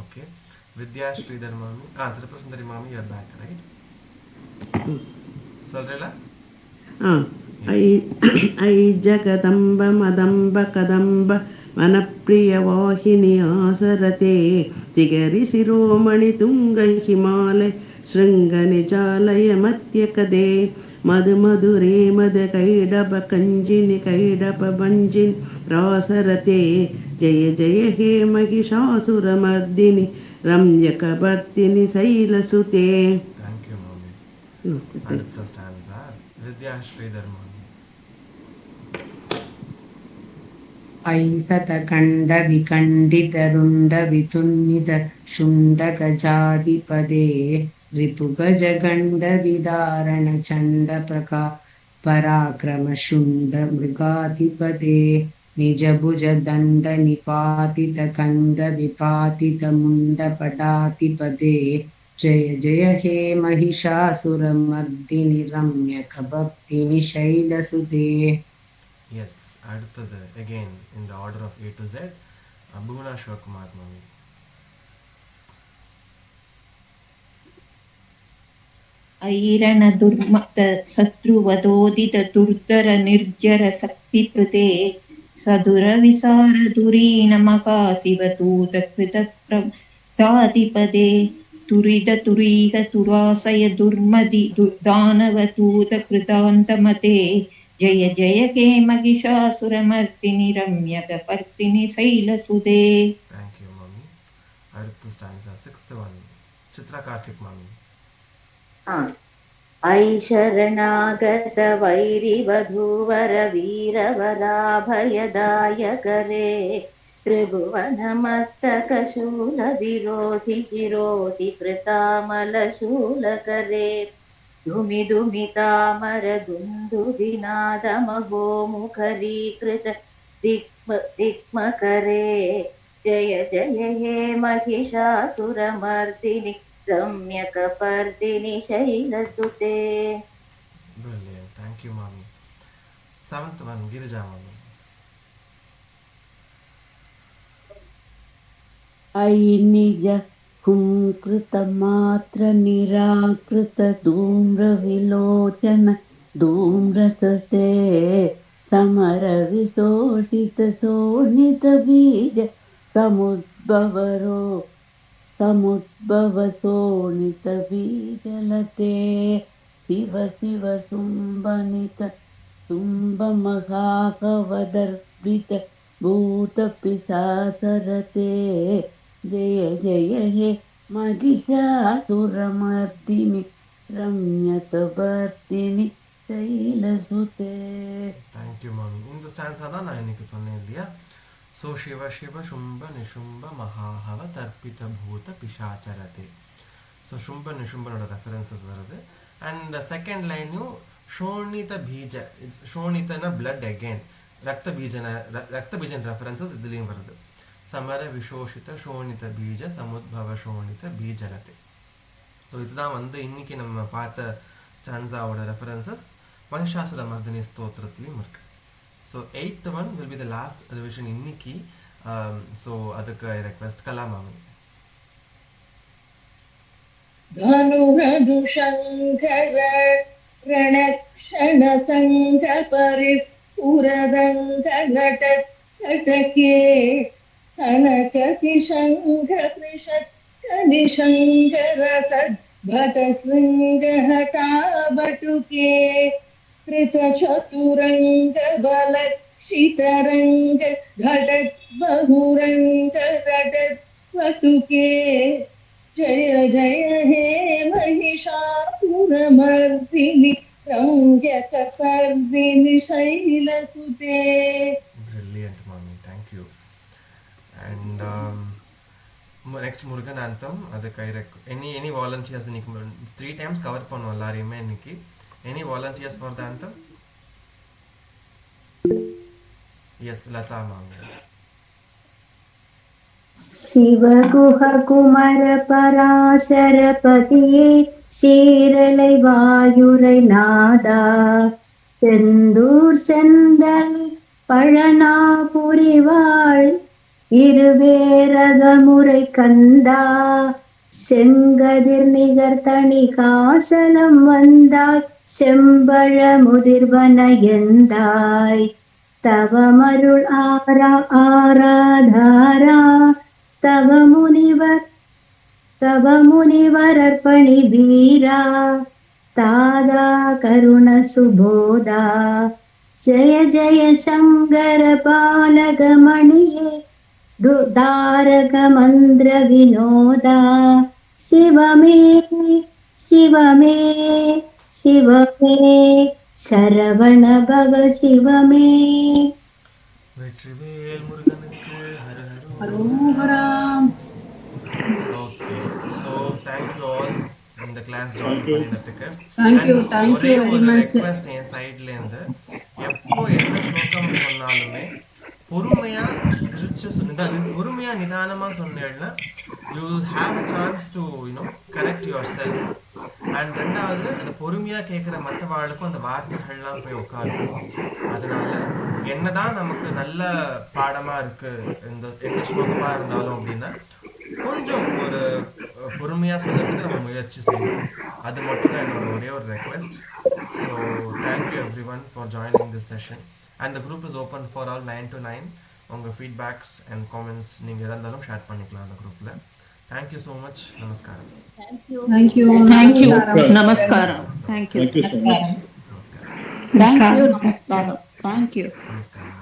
ஓகே. வித்யா ஸ்ரீதர் மாமி, திரிபுர சுந்தரி மாமி யூ ஆர் பேக், ரைட்? சொல்றேளா? ஐ ஜகதம்ப மதம்ப கதம்ப வனப்பிரிய வாஹினி ஆசரதே திகரி சிரோமணி துங்க ஹிமாலய शृंग निजालय मध्य कदे मद मधुरे मद कैडप कंजिनि कैडप भंजिनि रासरते जय जय हे महिषासुरमर्दिनि रम्यकपर्दिनि शैलसुते. Thank you, mommy. அடுத்த ஸ்டான்ஸா வித்யா ஸ்ரீதர் மாமி. ऐसत खंड विखंडित रुंड वितुन्नित शुंड गजाधिपदे रिपुगज गंड विदारण चंड प्रका पराक्रम शुंड मृगाधिपदे निज भुज दंड निपातित कंद विपातित मुंड पटाधिपदे जय जय हे महिषासुरमर्दिनि रम्यकपर्दिनि शैलसुते. Yes. அடுத்தது again in the order of A to Z Bhuvana Shivakumar mami. ऐरण दुर्मत शत्रुवदोदित दुर्धर निर्जर शक्ति प्रते सदुर विसार दुरीन मकाशिवतूत कृत प्रदाधिपदे तुरिद तुरीह तुरासय दुर्मदि दानवतूत कृतान्तमते जय जय हे महिषासुरमर्दिनि रम्यकपर्दिनि शैलसुते. Thank you, mommy. அடுத்த stanza 6th one Chitra Karthik mami. ऐ शरणागत वैरिवधूवर वीरवराभयदायकरे त्रिभुवनमस्तकशूल विरोधि शिरोधि कृतामलशूलकरे धुमि धुमितामर दुन्दुभिनादमहो मुखरीकृत दिक्मकरे जय जय हे Mahishasuramardini रम्यकपर्दिनि शैलसुते. Brilliant. Thank you, mommy. 7th one Girija mami. ऐ निज कुंकृत मात्र निराकृत धूम्र विलोचन धूम्रसते समर विशोषित शोणित बीज समुद्र समुद्भवरो समुद्भवसोणितबीजलते शिव शिव शुम्भनित शुम्भमहाकवदर्पित भूतपिशाचरते जय जय हे महिषासुरमर्दिनि रम्यकवर्तिनि शैलसुते. Thank you, mommy. இந்த ஸ்டான்ஸா தான் நான் இன்னைக்கு சொன்னேன் இல்லையா? ஸோ சிவ சிவ சும்ப நிஷும்ப மகாஹவ தர்ப்பித பூத பிஷாச்சரதே. ஸோ சும்ப நிஷும்பனோட ரெஃபரன்சஸ் வருது. அண்ட் செகண்ட் லைனும் ஷோணித பீஜ, இட்ஸ் ஷோணித்தனா பிளட் அகெயின், ரத்த பீஜன் ரெஃபரன்சஸ் இதுலேயும் வருது. சமர விஷோஷித ஷோணித பீஜ சமுத்பவ ஷோணித பீஜலதே. ஸோ இதுதான் வந்து இன்னைக்கு நம்ம பார்த்த ஸ்டான்ஸாவோட ரெஃபரன்சஸ் மகிஷாசுர மர்தினி ஸ்தோத்திரத்துலேயும் இருக்கு. So 8th one will be the last revision இன்னைக்கு. ஸோ அதுக்கு ஐ ரெக்வெஸ்ட் கலாமாமி. धनुरनुशङ्कर रणक्षणसङ्ग परिस्फुरदङ्गघटके कनककिशङ्ग कृषत्कनिशङ्करसद्भटशृङ्गहटाबटुके कृतचतुरङ्ग बलक्षितरङ्ग घटत् बहुरङ्ग घटत् वटुके जय जय हे Mahishasuramardini रम्यकपर्दिनि शैलसुते. Brilliant, mommy. Thank you. And next Murugan anthem. அதுக்கு any volunteers இன்னைக்கு 3 times கவர் பண்ணோம் எல்லாரையுமே இன்னைக்கு. Any volunteers for the anthem? Yes, Lata ma'am. Shiv गुह कुमर पराशरपतिये ஷீரலை வாயுரை நாதா செந்தூர் செந்தளி பழனாபுரிவாள் இருவேரகமுறை கந்தா செங்கதிர் நிகர் தனி காசலம் வந்தாய் செம்பழ முதிர்வன எந்தாய் தவமருள் ஆராதாரா தவ முனிவரர்பணி வீரா தாதா கருண சுபோதா ஜய ஜய சங்கர பாலகமணியே தாரக மந்திர வினோதா சிவமே சிவமே சிவமே சரவண பவ சிவமே. வெற்றிவேல் முருகனுக்கு ஹரோஹராம். Okay, so thank you all in the class join பண்ணினதுக்கு. Thank you ஒரே very ஒரு much. ரெக்வெஸ்ட் என் சைட்ல இருந்து, எப்போ எந்த ஸ்லோகம் சொன்னாலுமே பொறுமையா பொறுமையா நிதானமா சொன்னேன்னா you will have a chance to correct yourself. And ரெண்டாவது அந்த பொறுமையா கேட்குற மற்றவாளுக்கும் அந்த வார்த்தைகள்லாம் போய் உட்காரும். அதனால என்னதான் நமக்கு நல்ல பாடமா இருக்கு எந்த ஸ்லோகமா இருந்தாலும் அப்படின்னா கொஞ்சம் ஒரு பொறுமையா சொல்றதுக்கு நம்ம முயற்சி செய்யணும். அது மட்டும் தான் என்னோட ஒரே ஒரு request. So thank you every one for joining this session. And the group is open for all 9 to 9. உங்கள் ஃபீட்பேக்ஸ் அண்ட் காமெண்ட்ஸ் நீங்கள் எதாக இருந்தாலும் ஷேர் பண்ணிக்கலாம் அந்த குரூப்பில். Thank you so much. நமஸ்காரம். நமஸ்காரம். தேங்க்யூ. நமஸ்காரம். தேங்க்யூ. நமஸ்காரம். தேங்க்யூ. நமஸ்காரம்.